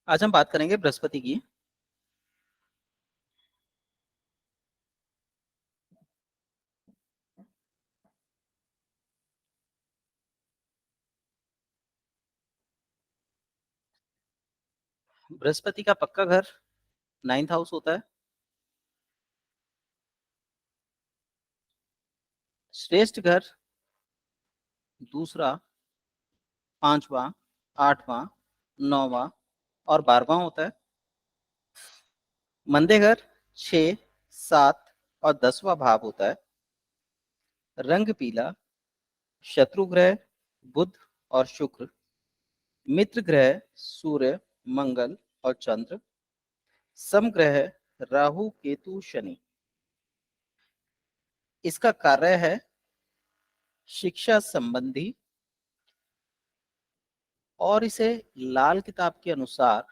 आज हम बात करेंगे बृहस्पति की। बृहस्पति का पक्का घर 9th हाउस होता है। श्रेष्ठ घर दूसरा, 5वां, 8वां, 9वां और 12वां होता है। मंदे घर 6, 7 और 10वां भाव होता है। रंग पीला। शत्रु ग्रह बुध और शुक्र। मित्र ग्रह सूर्य, मंगल और चंद्र। समग्रह राहु, केतु, शनि। इसका कार्य है शिक्षा संबंधी और इसे लाल किताब के अनुसार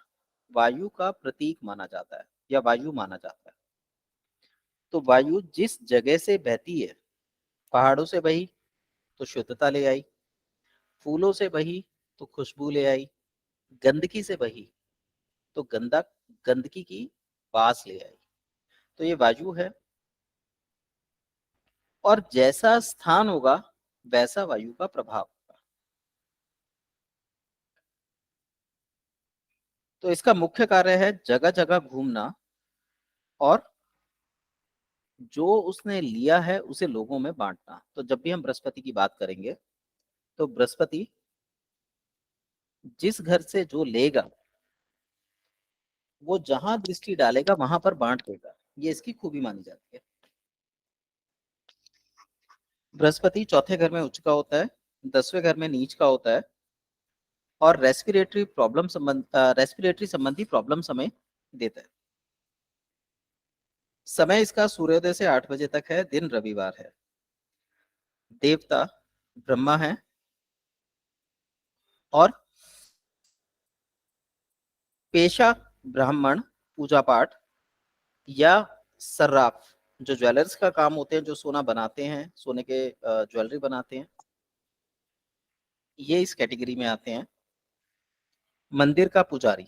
वायु का प्रतीक माना जाता है या वायु माना जाता है। तो वायु जिस जगह से बहती है, पहाड़ों से बही तो शुद्धता ले आई, फूलों से बही तो खुशबू ले आई, गंदगी से बही तो गंदगी की बास ले आई। तो ये वायु है और जैसा स्थान होगा वैसा वायु का प्रभाव होगा। तो इसका मुख्य कार्य है जगह जगह घूमना और जो उसने लिया है उसे लोगों में बांटना। तो जब भी हम बृहस्पति की बात करेंगे तो बृहस्पति जिस घर से जो लेगा वो जहां दृष्टि डालेगा वहां पर बांट देगा। ये इसकी खूबी मानी जाती है। बृहस्पति चौथे घर में उच्च का होता है, 10वें घर में नीच का होता है और रेस्पिरेटरी संबंधी प्रॉब्लम हमें देता है। समय इसका सूर्योदय से 8 बजे तक है। दिन रविवार है। देवता ब्रह्मा है और पेशा ब्राह्मण, पूजा पाठ या सर्राफ, जो ज्वेलर्स का काम होते हैं, जो सोना बनाते हैं, सोने के ज्वेलरी बनाते हैं, ये इस कैटेगरी में आते हैं। मंदिर का पुजारी,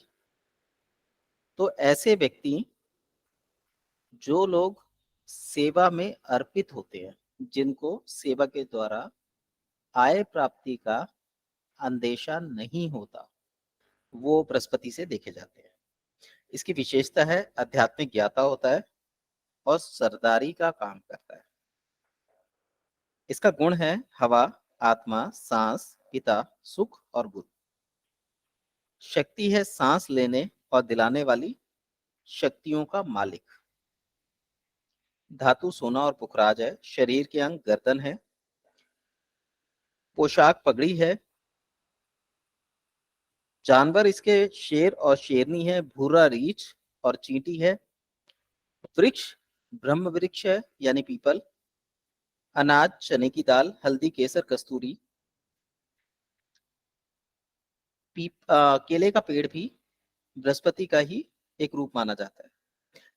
तो ऐसे व्यक्ति जो लोग सेवा में अर्पित होते हैं, जिनको सेवा के द्वारा आय प्राप्ति का अंदेशा नहीं होता, वो बृहस्पति से देखे जाते हैं। इसकी विशेषता है आध्यात्मिक ज्ञाता होता है और सरदारी का काम करता है। इसका गुण है हवा, आत्मा, सांस, पिता, सुख और बुद्ध। शक्ति है सांस लेने और दिलाने वाली शक्तियों का मालिक। धातु सोना और पुखराज है। शरीर के अंग गर्दन है। पोशाक पगड़ी है। जानवर इसके शेर और शेरनी है। भूरा रीछ और चींटी है। वृक्ष ब्रह्म वृक्ष है यानी पीपल। अनाज चने की दाल, हल्दी, केसर, कस्तूरी। केले का पेड़ भी बृहस्पति का ही एक रूप माना जाता है।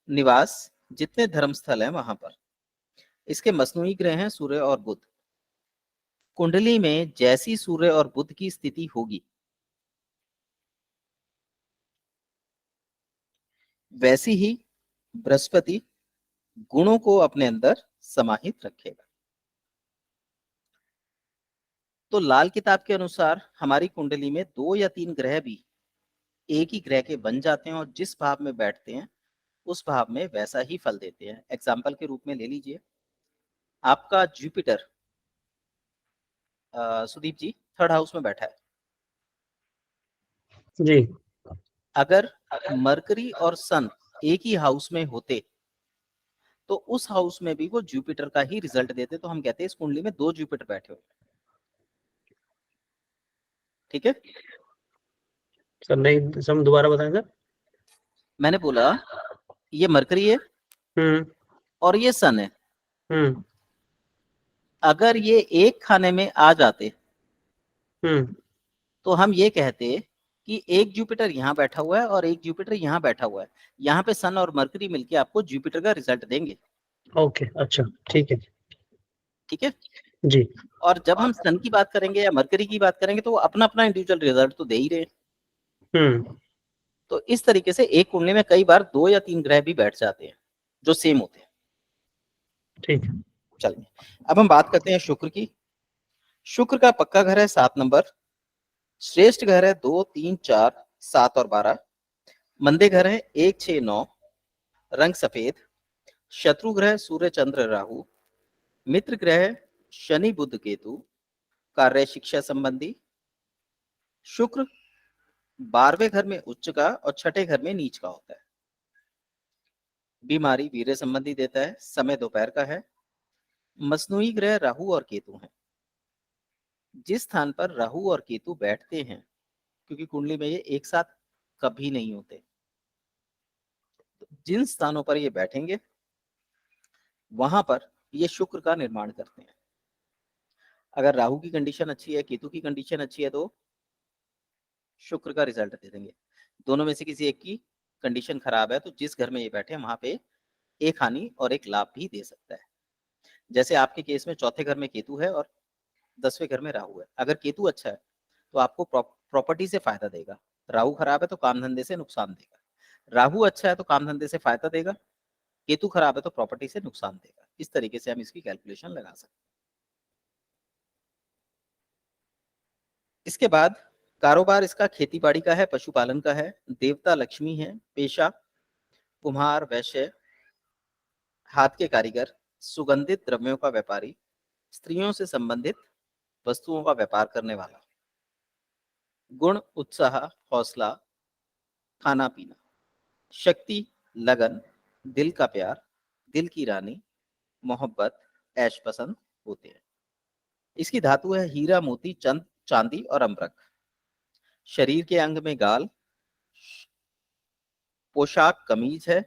निवास जितने धर्मस्थल हैं वहां पर। इसके मसनूई ग्रह हैं सूर्य और बुध। कुंडली में जैसी सूर्य और बुध की स्थिति होगी वैसी ही बृहस्पति गुणों को अपने अंदर समाहित रखेगा। तो लाल किताब के अनुसार हमारी कुंडली में 2 या 3 ग्रह भी एक ही ग्रह के बन जाते हैं और जिस भाव में बैठते हैं उस भाव में वैसा ही फल देते हैं। एग्जाम्पल के रूप में ले लीजिए, आपका जुपिटर सुदीप जी 3rd हाउस में बैठा है। जी। अगर मरकरी और सन एक ही हाउस में होते तो उस हाउस में भी वो जुपिटर का ही रिजल्ट देते। तो हम कहते हैं इस कुंडली में 2 जुपिटर बैठे हुए। ठीक है, सर नहीं, सर दोबारा बताएं सर। मैंने बोला ये मरकरी है और ये सन है। अगर ये एक खाने में आ जाते तो हम ये कहते कि एक जुपिटर यहाँ बैठा हुआ है और एक जुपिटर यहाँ बैठा हुआ है। यहाँ पे सन और मरकरी मिलके आपको जुपिटर का रिजल्ट देंगे। ओके, अच्छा, ठीक है। ठीक है जी। और जब हम सन की बात करेंगे या मरकरी की बात करेंगे तो वो अपना अपना इंडिविजुअल रिजल्ट तो दे ही रहे हैं। तो इस तरीके से एक कुंडली में कई बार 2 या 3 ग्रह भी बैठ जाते हैं जो सेम होते हैं। ठीक है। चलिए अब हम बात करते हैं शुक्र की। शुक्र का पक्का घर है 7 नंबर, श्रेष्ठ घर है 2, 3, 4, 7 और 12, मंदे घर है 1, 6, 9, रंग सफेद, शत्रु ग्रह सूर्य चंद्र राहु, मित्र ग्रह शनि बुध केतु, कार्य शिक्षा संबंधी। शुक्र 12वें घर में उच्च का और छठे घर में नीच का होता है। बीमारी वीर्य संबंधी देता है, समय दोपहर का है। मसनूई ग्रह राहु और केतु हैं। जिस स्थान पर राहु और केतु बैठते हैं, क्योंकि कुंडली में ये एक साथ कभी नहीं होते, जिन स्थानों पर ये बैठेंगे वहां पर ये शुक्र का निर्माण करते हैं। अगर राहु की कंडीशन अच्छी है, केतु की कंडीशन अच्छी है, तो शुक्र का रिजल्ट दे देंगे। दोनों में से किसी एक की कंडीशन खराब है तो जिस घर में ये बैठे हैं वहां पे एक हानि और एक लाभ भी दे सकता है। जैसे आपके केस में चौथे घर में केतु है और 10वें घर में राहु है। अगर केतु अच्छा है तो आपको प्रॉपर्टी से फायदा देगा, राहु खराब है तो काम धंधे से नुकसान देगा। राहु अच्छा है तो काम धंधे से फायदा देगा, केतु खराब है तो प्रॉपर्टी से नुकसान देगा। इस तरीके से हम इसकी कैलकुलेशन लगा सकते हैं। इसके बाद कारोबार इसका खेती बाड़ी का है, पशुपालन का है, देवता लक्ष्मी है, पेशा कुम्हार वैश्य, हाथ के कारीगर, सुगंधित द्रव्यों का व्यापारी, स्त्रियों से संबंधित वस्तुओं का व्यापार करने वाला। गुण उत्साह, हौसला, खाना पीना। शक्ति लगन, दिल का प्यार, दिल की रानी, मोहब्बत, ऐश पसंद होते हैं। इसकी धातु है हीरा मोती चंद चांदी और अम्बरक। शरीर के अंग में गाल, पोशाक कमीज है,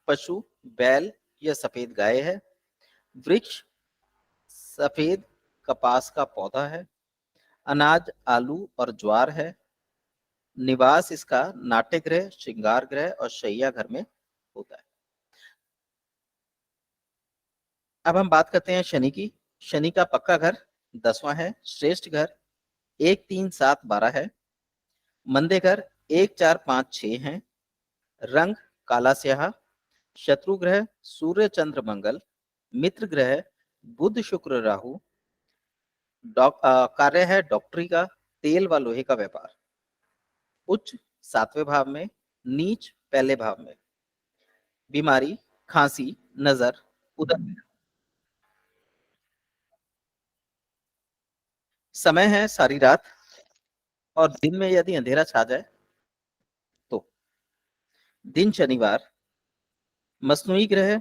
पशु बैल या सफेद गाय है, वृक्ष सफेद कपास का पौधा है, अनाज आलू और ज्वार है, निवास इसका नाट्य गृह, श्रृंगार गृह और शैया घर में होता है। अब हम बात करते हैं शनि की। शनि का पक्का घर 10वां है, श्रेष्ठ घर 1, 3, 7, 12 है, मंदे घर 1, 4, 5, 6 हैं, रंग काला स्याह, शत्रु ग्रह सूर्य चंद्र मंगल, मित्र ग्रह बुध शुक्र राहु, कार्य है डॉक्टरी का, तेल व लोहे का व्यापार। उच्च 7वें भाव में, नीच पहले भाव में। बीमारी खांसी, नजर, उदर। समय है सारी रात और दिन में यदि अंधेरा छा जाए तो। दिन शनिवार। मसनूई ग्रह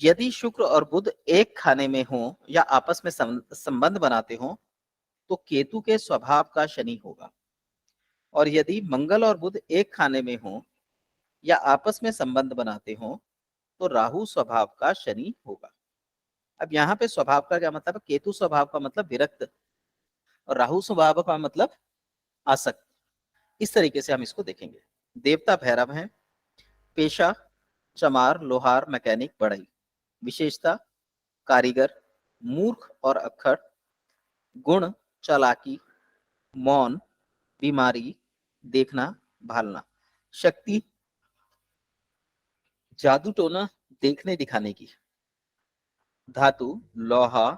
यदि शुक्र और बुध एक खाने में हो या आपस में संबंध बनाते हो तो केतु के स्वभाव का शनि होगा, और यदि मंगल और बुध एक खाने में हो या आपस में संबंध बनाते हो तो राहु स्वभाव का शनि होगा। अब यहाँ पे स्वभाव का क्या मतलब है? केतु स्वभाव का मतलब विरक्त और राहु स्वभाव का मतलब आसक्त। इस तरीके से हम इसको देखेंगे। देवता भैरव हैं। पेशा चमार, लोहार, मैकेनिक, बढ़ई। विशेषता कारीगर, मूर्ख और अक्खड़। गुण चालाकी, मौन, बीमारी, देखना, भालना। शक्ति जादू टोना, देखने दिखाने की। धातु लोहा,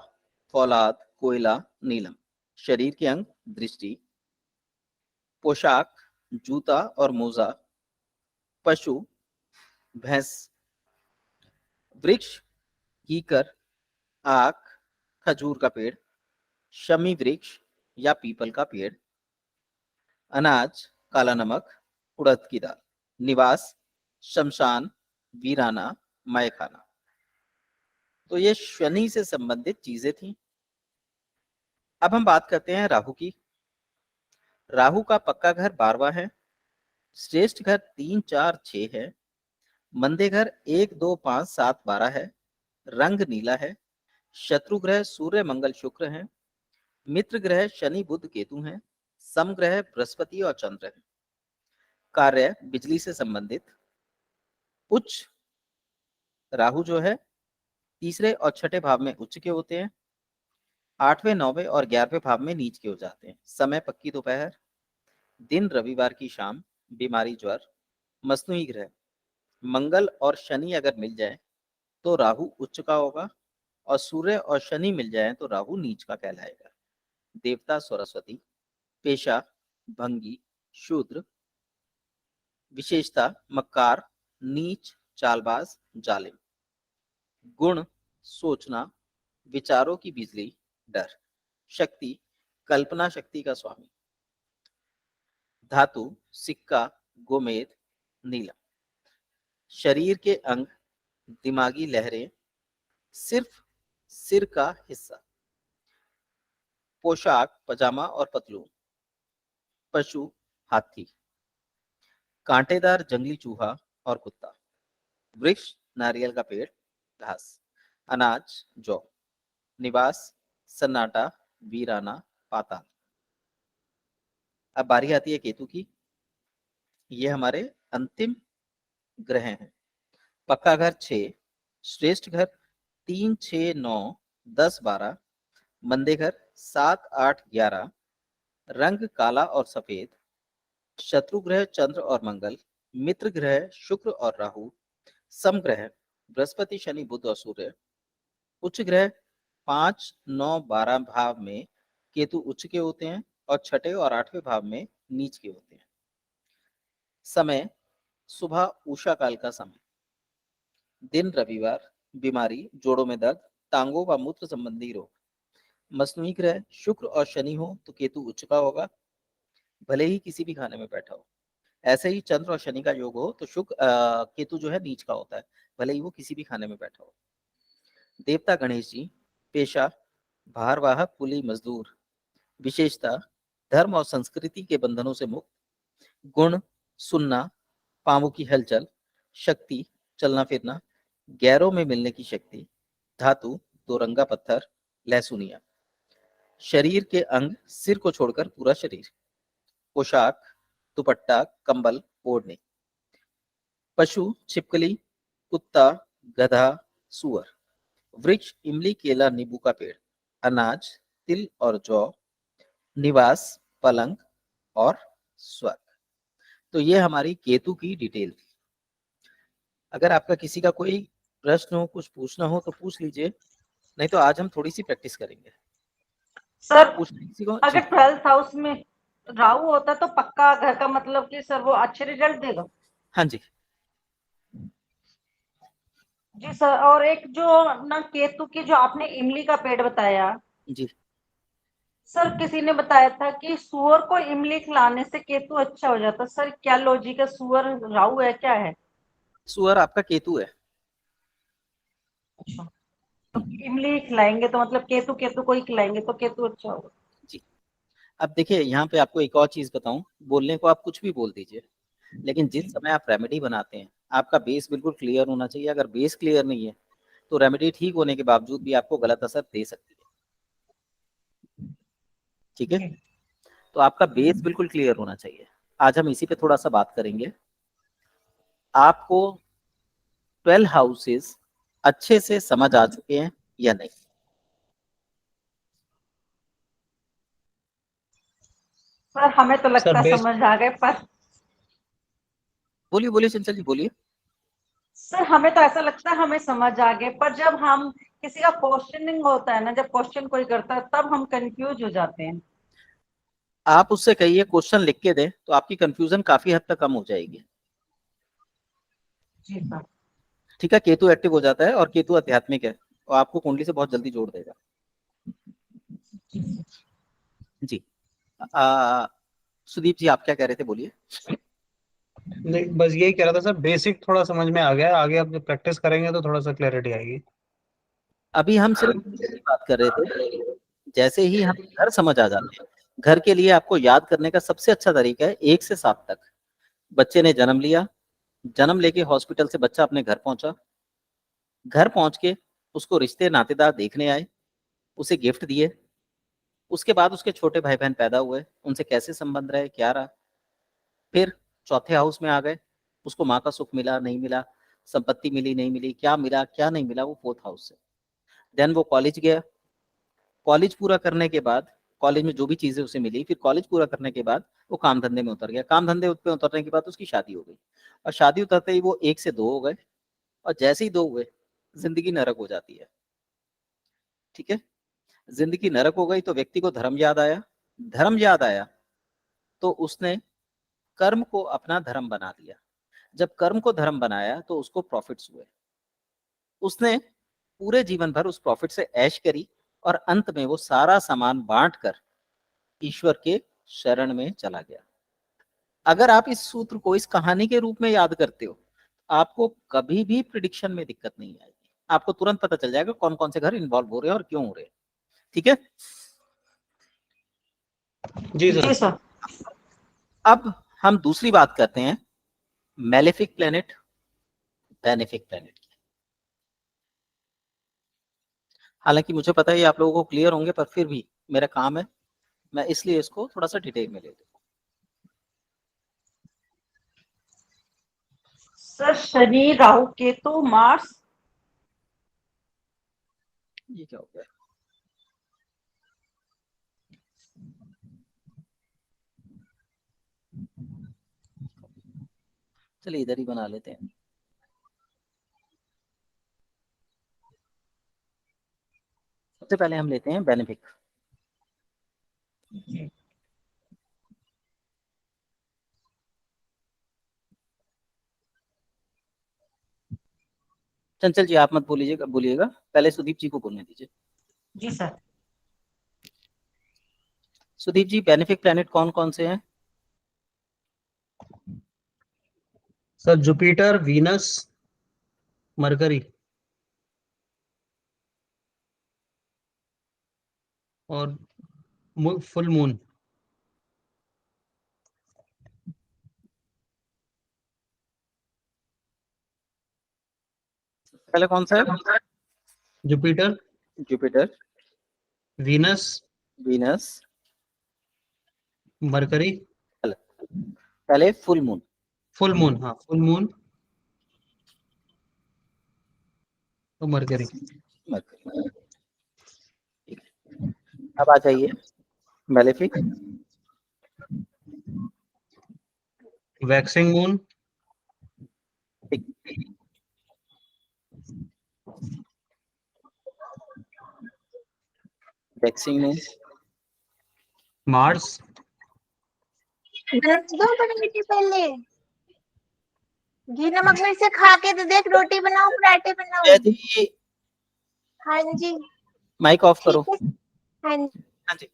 फौलाद, कोयला, नीलम। शरीर के अंग दृष्टि। पोशाक जूता और मोजा। पशु भैंस। वृक्ष कीकर, आक, खजूर का पेड़, शमी वृक्ष या पीपल का पेड़। अनाज काला नमक, उड़द की दाल। निवास शमशान, वीराना, मैखाना। तो ये शनि से संबंधित चीजें थी। अब हम बात करते हैं राहु की। राहु का पक्का घर 12वां है, श्रेष्ठ घर 3, 4, 6 है, मंदे घर 1, 2, 5, 7, 12 है, रंग नीला है, शत्रु ग्रह सूर्य मंगल शुक्र हैं, मित्र ग्रह शनि बुध केतु हैं, सम ग्रह बृहस्पति और चंद्र हैं। कार्य बिजली से संबंधित। उच्च राहु जो है तीसरे और छठे भाव में उच्च के होते हैं, 8वें 9वें और 11वें भाव में नीच के हो जाते हैं। समय पक्की दोपहर। दिन रविवार की शाम, बीमारी ज्वर, मसनूई ग्रह। मंगल और शनि अगर मिल जाए तो राहु उच्च का होगा, और सूर्य और शनि मिल जाए तो राहु नीच का कहलाएगा। देवता सरस्वती। पेशा भंगी, शूद्र। विशेषता मक्कार, नीच, चालबाज, जालिम। गुण सोचना, विचारों की बिजली, डर। शक्ति कल्पना शक्ति का स्वामी। धातु सिक्का, गोमेद, नीलम। शरीर के अंग, दिमागी लहरें, सिर्फ सिर का हिस्सा। पोशाक पजामा और पतलून। पशु हाथी। कांटेदार जंगली चूहा और कुत्ता। वृक्ष नारियल का पेड़, घास। अनाज जौ। निवास सन्नाटा, वीराना, पाताल। अब बारी आती है केतु की। ये हमारे अंतिम ग्रह हैं। पक्का घर 6, श्रेष्ठ घर 3, 6, 9, 10, 12, मंदे घर 7, 8, 11, रंग काला और सफेद, शत्रु ग्रह चंद्र और मंगल, मित्र ग्रह शुक्र और राहु, सम ग्रह बृहस्पति शनि बुध और सूर्य, उच्च ग्रह 5, 9, 12 भाव में केतु उच्च के होते हैं और छठे और 8वें भाव में नीच के होते हैं। समय सुबह उषा काल का समय। दिन रविवार, बीमारी जोड़ों में दर्द, टांगों व मूत्र संबंधी रोग। मसनूई ग्रह शुक्र और शनि हो तो केतु उच्च का होगा, भले ही किसी भी खाने में बैठा हो। ऐसे ही चंद्र और शनि का योग हो तो केतु जो है नीच का होता है, भले ही वो किसी भी खाने में बैठा हो। देवता गणेश जी। पेशा भारवाहक कुली मजदूर। विशेषता धर्म और संस्कृति के बंधनों से मुक्त। गुण सुनना, पांवों की हलचल। शक्ति चलना फिरना, गैरों में मिलने की शक्ति। धातु दोरंगा पत्थर, लहसुनिया। शरीर के अंग सिर को छोड़कर पूरा शरीर। पोशाक दुपट्टा, कंबल, ओढ़नी। पशु छिपकली, कुत्ता, गधा, सुअर। वृक्ष इमली, केला, नींबू का पेड़। अनाज तिल और जौ। निवास पलंग और स्वर्ग। तो ये हमारी केतु की डिटेल थी। अगर आपका किसी का कोई प्रश्न हो, कुछ पूछना हो तो पूछ लीजिए, नहीं तो आज हम थोड़ी सी प्रैक्टिस करेंगे। सर किसी को अगर 12th हाउस में राहु होता तो पक्का घर का मतलब कि सर वो अच्छे रिजल्ट देगा? हाँ जी जी सर। और एक जो ना केतु की जो आपने इमली का पेड़ बताया जी सर, किसी ने बताया था कि सुअर को इमली खिलाने से केतु अच्छा हो जाता। सर क्या लॉजिक है? सुअर राहु है क्या है? सुअर आपका केतु है। अच्छा, तो इमली खिलाएंगे तो मतलब केतु केतु को ही खिलाएंगे तो केतु अच्छा होगा। जी अब देखिए, यहाँ पे आपको एक और चीज बताऊं, बोलने को आप कुछ भी बोल दीजिए, लेकिन जिस समय आप रेमेडी बनाते हैं आपका बेस बिल्कुल क्लियर होना चाहिए। अगर बेस क्लियर नहीं है तो रेमेडी ठीक होने के बावजूद भी आपको गलत असर दे सकती है। ठीक है, तो आपका बेस बिल्कुल क्लियर होना चाहिए। आज हम इसी पे थोड़ा सा बात करेंगे। आपको 12 हाउसेस अच्छे से समझ आ चुके हैं या नहीं? सर हमें तो लगता है बेस समझ आ गए, पर बोलिए बोलिए चंचल जी, बोलिए। सर हमें तो ऐसा लगता है हमें समझ आ गए, पर जब हम किसी का क्वेश्चनिंग होता है ना, जब क्वेश्चन कोई करता है तब हम कंफ्यूज हो जाते हैं। आप उससे कहिए क्वेश्चन लिख के दें तो आपकी कंफ्यूजन काफी हद तक कम हो जाएगी। जी सर। ठीक है, केतु एक्टिव हो जाता है और केतु आध्यात्मिक है और आपको कुंडली से बहुत जल्दी जोड़ देगा। जी सुदीप जी, आप क्या कह रहे थे, बोलिए। नहीं, बस यही कह रहा था सर, बेसिक थोड़ा समझ में आ गया, आगे आप जब प्रैक्टिस करेंगे तो थोड़ा सा क्लैरिटी आएगी। अभी हम सिर्फ की बात कर रहे थे। जैसे ही हम घर समझ आ जाते हैं, घर के लिए आपको याद करने का सबसे अच्छा तरीका है 1 से 7 तक। बच्चे ने जन्म लिया, जन्म लेके हॉस्पिटल से बच्चा अपने घर पहुंचा, घर पहुंच के उसको रिश्ते नातेदार देखने आए, उसे गिफ्ट दिए, उसके बाद उसके छोटे भाई बहन पैदा हुए, उनसे कैसे संबंध रहे, क्या रहा। फिर चौथे हाउस में आ गए, उसको माँ का सुख मिला नहीं मिला, संपत्ति मिली नहीं मिली, क्या मिला क्या नहीं मिला, वो 4th हाउस से। देन वो कॉलेज गया, कॉलेज पूरा करने के बाद कॉलेज में जो भी चीजें उसे मिली, फिर कॉलेज पूरा करने के बाद वो काम धंधे में उतर गया, काम धंधे पे उतरने के बाद उसकी शादी हो गई, और शादी उतरते ही वो 1 से 2 हो गए, और जैसे ही 2 हुए जिंदगी नरक हो जाती है। ठीक है, जिंदगी नरक हो गई तो व्यक्ति को धर्म याद आया, धर्म याद आया तो उसने कर्म को अपना धर्म बना दिया, जब कर्म को धर्म बनाया तो उसको प्रॉफिट्स हुए, उसने पूरे जीवन भर उस प्रॉफिट से ऐश करी, और अंत में वो सारा सामान बांट कर ईश्वर के शरण में चला गया। अगर आप इस सूत्र को इस कहानी के रूप में याद करते हो, आपको कभी भी प्रिडिक्शन में दिक्कत नहीं आएगी, आपको तुरंत पता चल जाएगा कौन कौन से घर इन्वॉल्व हो रहे हैं और क्यों हो रहे हैं। ठीक है जी सर। जी सर। अब हम दूसरी बात करते हैं मैलेफिक प्लेनेट, बेनिफिक प्लेनेट की। हालांकि मुझे पता है ये आप लोगों को क्लियर होंगे, पर फिर भी मेरा काम है, मैं इसलिए इसको थोड़ा सा डिटेल में ले लूं। Sir Shani, Rahu, Ketu, Mars. ये क्या हो गया? चलिए इधर ही बना लेते हैं। सबसे पहले हम लेते हैं बेनिफिक। चंचल जी आप मत बोलिएगा, पहले सुदीप जी को बोलने दीजिए। जी सर। सुदीप जी, बेनिफिक प्लेनेट कौन कौन से हैं? सर जुपिटर, वीनस, मरकरी और फुल मून। पहले कौन सा है? Jupiter, Jupiter, Venus, Venus, mercury, पहले फुल मून। फुल मून, हाँ फुल मून और मरकरी। मरकरी। ठीक है, अब आ जाइए malefic. Waxing moon, waxing moon, Mars, दो बेटी पहले घी नमक मिर्च से खा के तो देख, रोटी बनाओ पराठे बनाओ। जय जी, हाँ जी माइक ऑफ करो। ठीक है। हाँ जी। हाँ जी।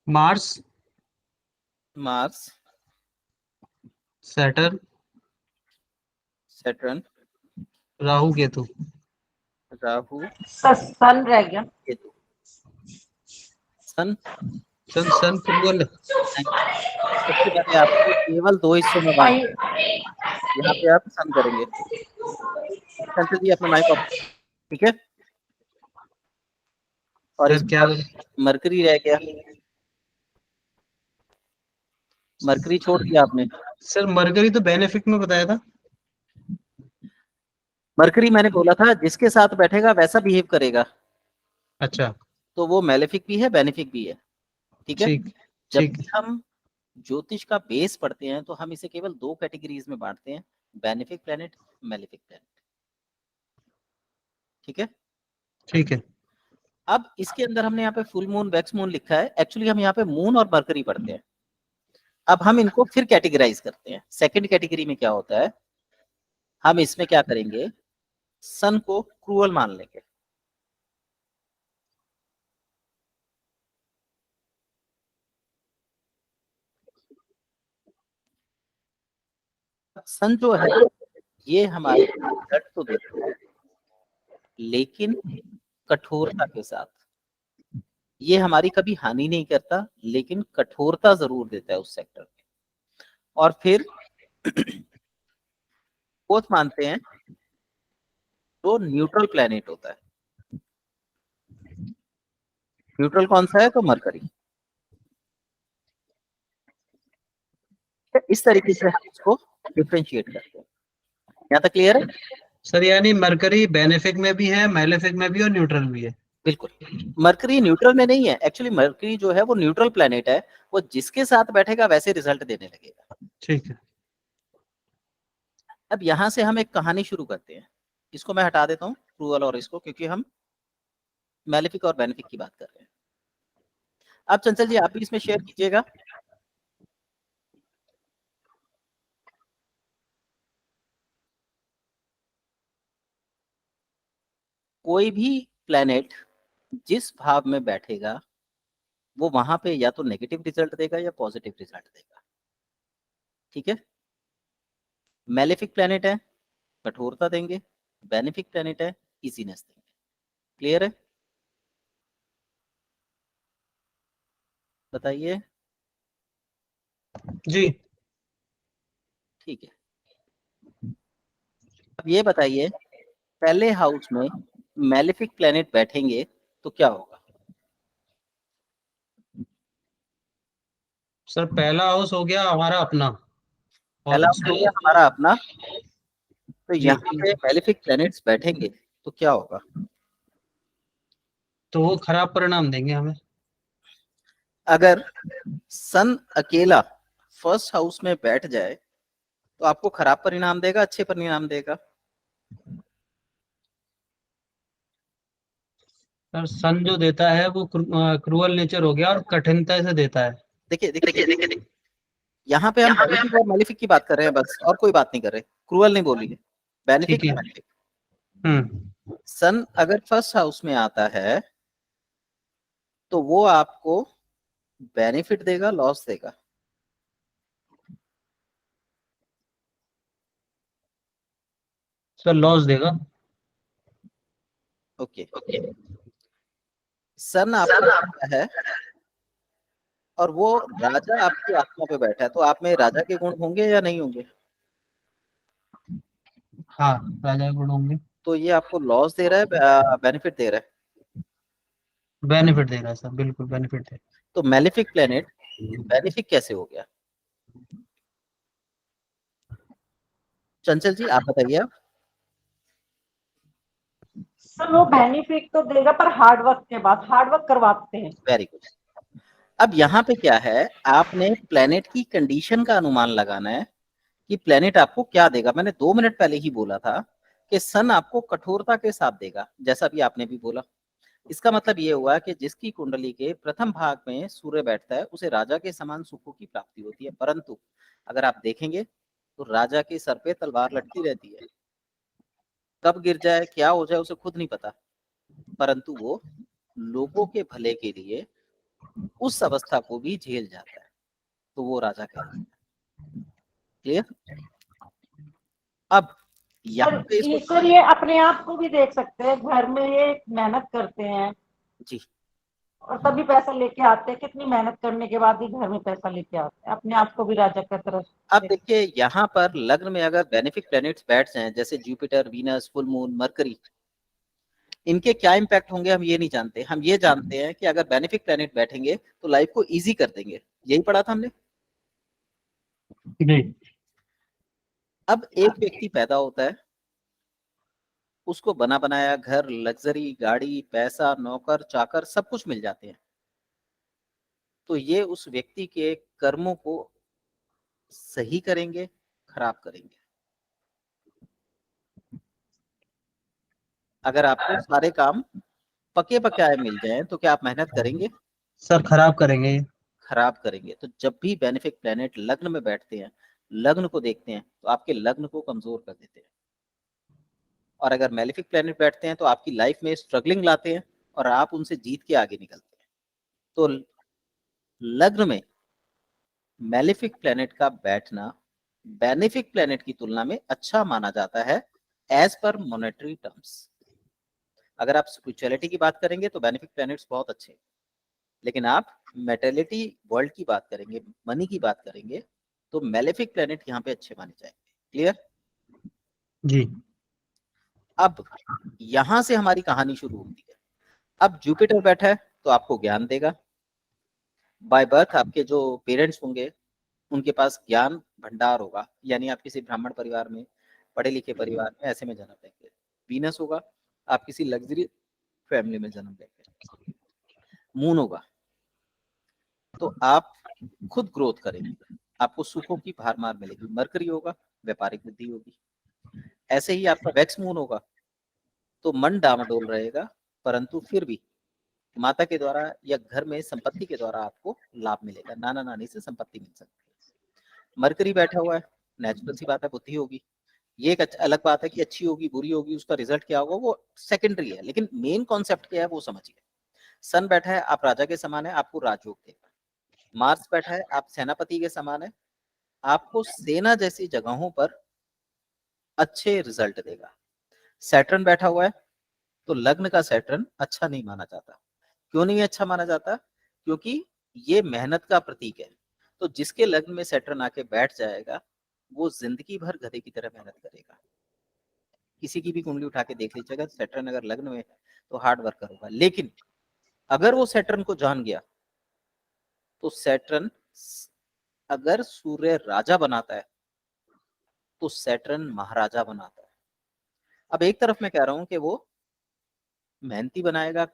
Mars, Mars, Saturn, Saturn, Rahu Ketu. Rahu, sir sun रह गया। Ketu, sun. Sun, sun football. सबसे पहले आपको केवल 2 हिस्सों में बांट, यहाँ पे आप सन करेंगे। चंचल जी अपना माइक ऑफ, ठीक है। और सर क्या? मरकरी रह गया, मरकरी छोड़ दिया आपने। सर मरकरी तो बेनिफिक में बताया था। मरकरी मैंने बोला था जिसके साथ बैठेगा वैसा बिहेव करेगा, अच्छा तो वो मैलेफिक भी है बेनिफिक भी है। ठीक है, ठीक जब ठीक। भी हम ज्योतिष का बेस पढ़ते हैं तो हम इसे केवल 2 कैटेगरीज में बांटते हैं, बेनिफिक प्लेनेट, मैलेफिक प्लेनेट। ठीक है, ठीक है। अब इसके अंदर हमने यहाँ पे फुल मून, वैक्स मून लिखा है, एक्चुअली हम यहाँ पे मून और मरकरी पढ़ते हैं। अब हम इनको फिर कैटेगराइज करते हैं। सेकंड कैटेगरी में क्या होता है, हम इसमें क्या करेंगे, सन को क्रूअल मान लेंगे। सन जो है ये हमारे ब्लड तो देता है, लेकिन कठोरता के साथ। ये हमारी कभी हानि नहीं करता, लेकिन कठोरता जरूर देता है उस सेक्टर में। और फिर फोर्थ मानते हैं जो न्यूट्रल प्लेनेट होता है। न्यूट्रल कौन सा है, तो मरकरी। इस तरीके से हम इसको डिफरेंशिएट करते हैं। यहाँ तक क्लियर है? सर यानी मरकरी बेनिफिक में भी है, मैलेफिक में भी और न्यूट्रल भी है। बिल्कुल। मरकरी न्यूट्रल में नहीं है, एक्चुअली मरकरी जो है वो न्यूट्रल प्लेनेट है, वो जिसके साथ बैठेगा वैसे रिजल्ट देने लगेगा। ठीक है। अब यहां से हम एक कहानी शुरू करते हैं, इसको मैं हटा देता हूँ क्रूअल और इसको, क्योंकि हम मैलेफिक और बेनिफिक की बात कर रहे हैं। अब चंचल जी आप भी इसमें शेयर कीजिएगा। कोई भी प्लेनेट जिस भाव में बैठेगा वो वहां पे या तो नेगेटिव रिजल्ट देगा या पॉजिटिव रिजल्ट देगा। ठीक है, मैलेफिक प्लेनेट है कठोरता देंगे, बेनिफिक प्लेनेट है इजीनेस देंगे। क्लियर है? बताइए। जी। ठीक है, अब ये बताइए पहले हाउस में मैलेफिक प्लेनेट बैठेंगे तो क्या होगा? सर पहला हाउस हो गया हमारा अपना, और पहला हाउस हो गया हमारा अपना, तो जी, यहाँ पे मैलेफिक प्लैनेट्स बैठेंगे तो क्या होगा? तो वो खराब परिणाम देंगे हमें। अगर सन अकेला फर्स्ट हाउस में बैठ जाए तो आपको खराब परिणाम देगा, अच्छे परिणाम देगा? सर सन जो देता है वो क्रूअल नेचर हो गया और कठिनता से देता है। देखिए देखिए देखिए, यहाँ पे हम बेनिफिक और मैलेफिक की बात कर रहे हैं बस, और कोई बात नहीं कर रहे। क्रूअल नहीं बोली है, बेनिफिक ठीक है। और मैलेफिक। हम्म। सन अगर फर्स्ट हाउस में आता है तो वो आपको बेनिफिट देगा, लॉस देगा? सर लॉस देगा। ओके। सन आपका आता है और वो राजा आपकी आत्मा पे बैठा है, तो आप में राजा के गुण होंगे या नहीं होंगे? हाँ, राजा गुण होंगे। तो ये आपको लॉस दे रहा है, बेनिफिट दे रहा है? बेनिफिट दे रहा है सर, बिल्कुल बेनिफिट दे। तो मैलेफिक प्लेनेट बेनिफिक कैसे हो गया? चंचल जी आप बताइए। आप सर वो बेनिफिट तो देगा पर हार्ड वर्क के बाद, हार्ड वर्क करवाते हैं। Very good. अब यहाँ पे क्या है, आपने प्लेनेट की कंडीशन का अनुमान लगाना है कि प्लेनेट आपको क्या देगा। मैंने 2 मिनट पहले ही बोला था कि सन आपको कठोरता के साथ देगा, जैसा भी आपने भी बोला। इसका मतलब ये हुआ कि जिसकी कुंडली के प्रथम भाग में सूर्य बैठता है उसे राजा के समान सुखों की प्राप्ति होती है, परंतु अगर आप देखेंगे तो राजा के सर पे तलवार लटकी रहती है, कब गिर जाए क्या हो जाए उसे खुद नहीं पता, परंतु वो लोगों के भले के लिए उस अवस्था को भी झेल जाता है, तो वो राजा कहलाता है। क्लियर? अब यहाँ पे इसको सर ये अपने आप को भी देख सकते हैं, घर में ये मेहनत करते हैं जी और तभी पैसा लेके आते हैं, कितनी मेहनत करने के बाद ही घर में पैसा लेके आते हैं, अपने आप को भी राजा की तरफ। अब देखिए यहाँ पर लग्न में अगर बेनिफिक प्लैनेट्स बैठ जाएं जैसे Jupiter, Venus, full moon, mercury, इनके क्या इंपैक्ट होंगे हम ये नहीं जानते। हम ये जानते हैं कि अगर बेनिफिक प्लैनेट बैठेंगे तो लाइफ को इजी कर देंगे, यही पढ़ा था हमने। जी। अब एक व्यक्ति पैदा होता है, उसको बना बनाया घर, लग्जरी गाड़ी, पैसा, नौकर चाकर सब कुछ मिल जाते हैं, तो ये उस व्यक्ति के कर्मों को सही करेंगे, खराब करेंगे? अगर आपको सारे काम पके पकाए मिल जाएं तो क्या आप मेहनत करेंगे? सर खराब करेंगे ये। खराब करेंगे। तो जब भी बेनिफिक प्लेनेट लग्न में बैठते हैं, लग्न को देखते हैं तो आपके लग्न को कमजोर कर देते हैं, और अगर मैलेफिक प्लेनेट बैठते हैं तो आपकी लाइफ में स्ट्रगलिंग लाते हैं और आप उनसे जीत के आगे निकलते हैं। तो लग्न में मैलेफिक प्लेनेट का बैठना बेनिफिक प्लेनेट की तुलना में अच्छा माना जाता है एज पर मॉनेटरी टर्म्स। अगर आप स्पिरिचुअलिटी की बात करेंगे तो बेनिफिक प्लैनेट्स बहुत अच्छे हैं, लेकिन आप मेटेलिटी वर्ल्ड की बात करेंगे, मनी की बात करेंगे, तो मेलेफिक प्लैनेट यहाँ पे अच्छे माने जाएंगे। क्लियर? जी। अब यहां से हमारी कहानी शुरू होती है। अब जुपिटर बैठा है तो आपको ज्ञान देगा। बाय बर्थ आपके जो पेरेंट्स होंगे उनके पास ज्ञान भंडार होगा, यानी आप किसी ब्राह्मण परिवार में, पढ़े लिखे परिवार में ऐसे में जन्म लेंगे। वीनस होगा, आप किसी लग्जरी फैमिली में जन्म लेंगे। मून होगा तो आप खुद ग्रोथ करेंगे, आपको सुखों की भारमार मिलेगी। मरकरी होगा, व्यापारिक बुद्धि होगी। ऐसे ही आपका वैक्स मून होगा तो मन डामाडोल रहेगा, परंतु फिर भी माता के द्वारा या घर में संपत्ति के द्वारा आपको लाभ मिलेगा, नाना नानी से संपत्ति मिल सकती है। मरकरी बैठा हुआ है, नेचुरल सी बात है, बुद्धि होगी। ये एक अलग बात है कि अच्छी होगी बुरी होगी, उसका रिजल्ट क्या होगा वो सेकेंडरी है, लेकिन मेन कॉन्सेप्ट क्या है वो समझिए। सन बैठा है, आप राजा के समान है, आपको राजयोग देगा। मार्स बैठा है, आप सेनापति के समान है, आपको सेना जैसी जगहों पर अच्छे रिजल्ट देगा। सैटर्न बैठा हुआ है तो लग्न का सैटर्न अच्छा नहीं माना जाता। क्यों नहीं अच्छा माना जाता? क्योंकि ये मेहनत का प्रतीक है। तो जिसके लग्न में सैटर्न आके बैठ जाएगा वो जिंदगी भर गधे की तरह मेहनत करेगा। किसी की भी कुंडली उठा के देख लीजिएगा, सैटर्न अगर लग्न में है तो हार्ड वर्कर होगा। लेकिन अगर वो सैटर्न को जान गया तो सैटर्न अगर सूर्य राजा बनाता है तो सैटर्न महाराजा बनाता है। अब एक तरफ मैं कह रहा हूं कि वो मेहनती बनाएगा,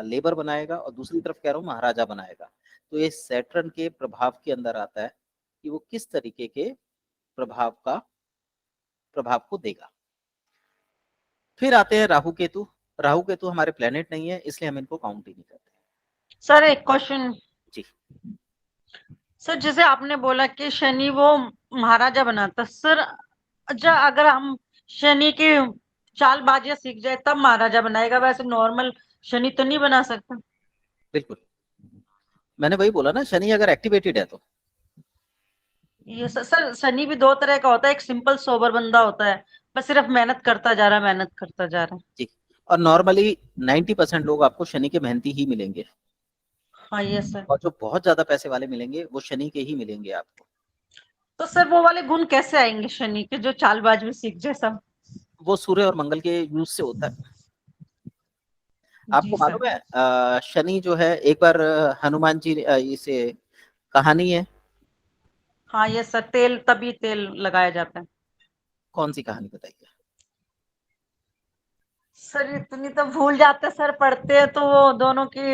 लेबर बनाएगा, और दूसरी तरफ कह रहा हूं महाराजा बनाएगा। तो ये सैटर्न के प्रभाव के अंदर आता है कि वो किस तरीके के प्रभाव को देगा। फिर आते हैं राहु केतु। राहु केतु हमारे प्लेनेट नहीं है, इसलिए हम इनको काउंट ही नहीं करते। सर एक क्वेश्चन जी सर, जैसे आपने बोला कि शनि वो महाराजा बनाता, सर अच्छा अगर हम शनि की चालबाजियां सीख जाए तब महाराजा बनाएगा, वैसे नॉर्मल शनि तो नहीं बना सकता? बिल्कुल, मैंने वही बोला ना, शनि अगर एक्टिवेटेड है तो। ये सर शनि भी दो तरह का होता है, एक सिंपल सोबर बंदा होता है, बस सिर्फ मेहनत करता जा रहा है, मेहनत करता जा रहा है। जी, और नॉर्मली 90% लोग आपको शनि के मेहनती ही मिलेंगे। हाँ ये सर। और जो बहुत ज्यादा पैसे वाले मिलेंगे वो शनि के ही मिलेंगे आपको। तो सर वो वाले गुण कैसे आएंगे शनि के जो चालबाज में सीख जाए सब? वो सूर्य और मंगल के यूज से होता है। आपको जी सर। मालूम है शनि जो है, एक बार हनुमान जी इसे कहानी है, हाँ ये सर, तेल तभी तेल लगाया जाता है। कौन सी कहानी बताइए? सर इतनी तो भूल जाते सर, पढ़ते हैं तो वो दोनों की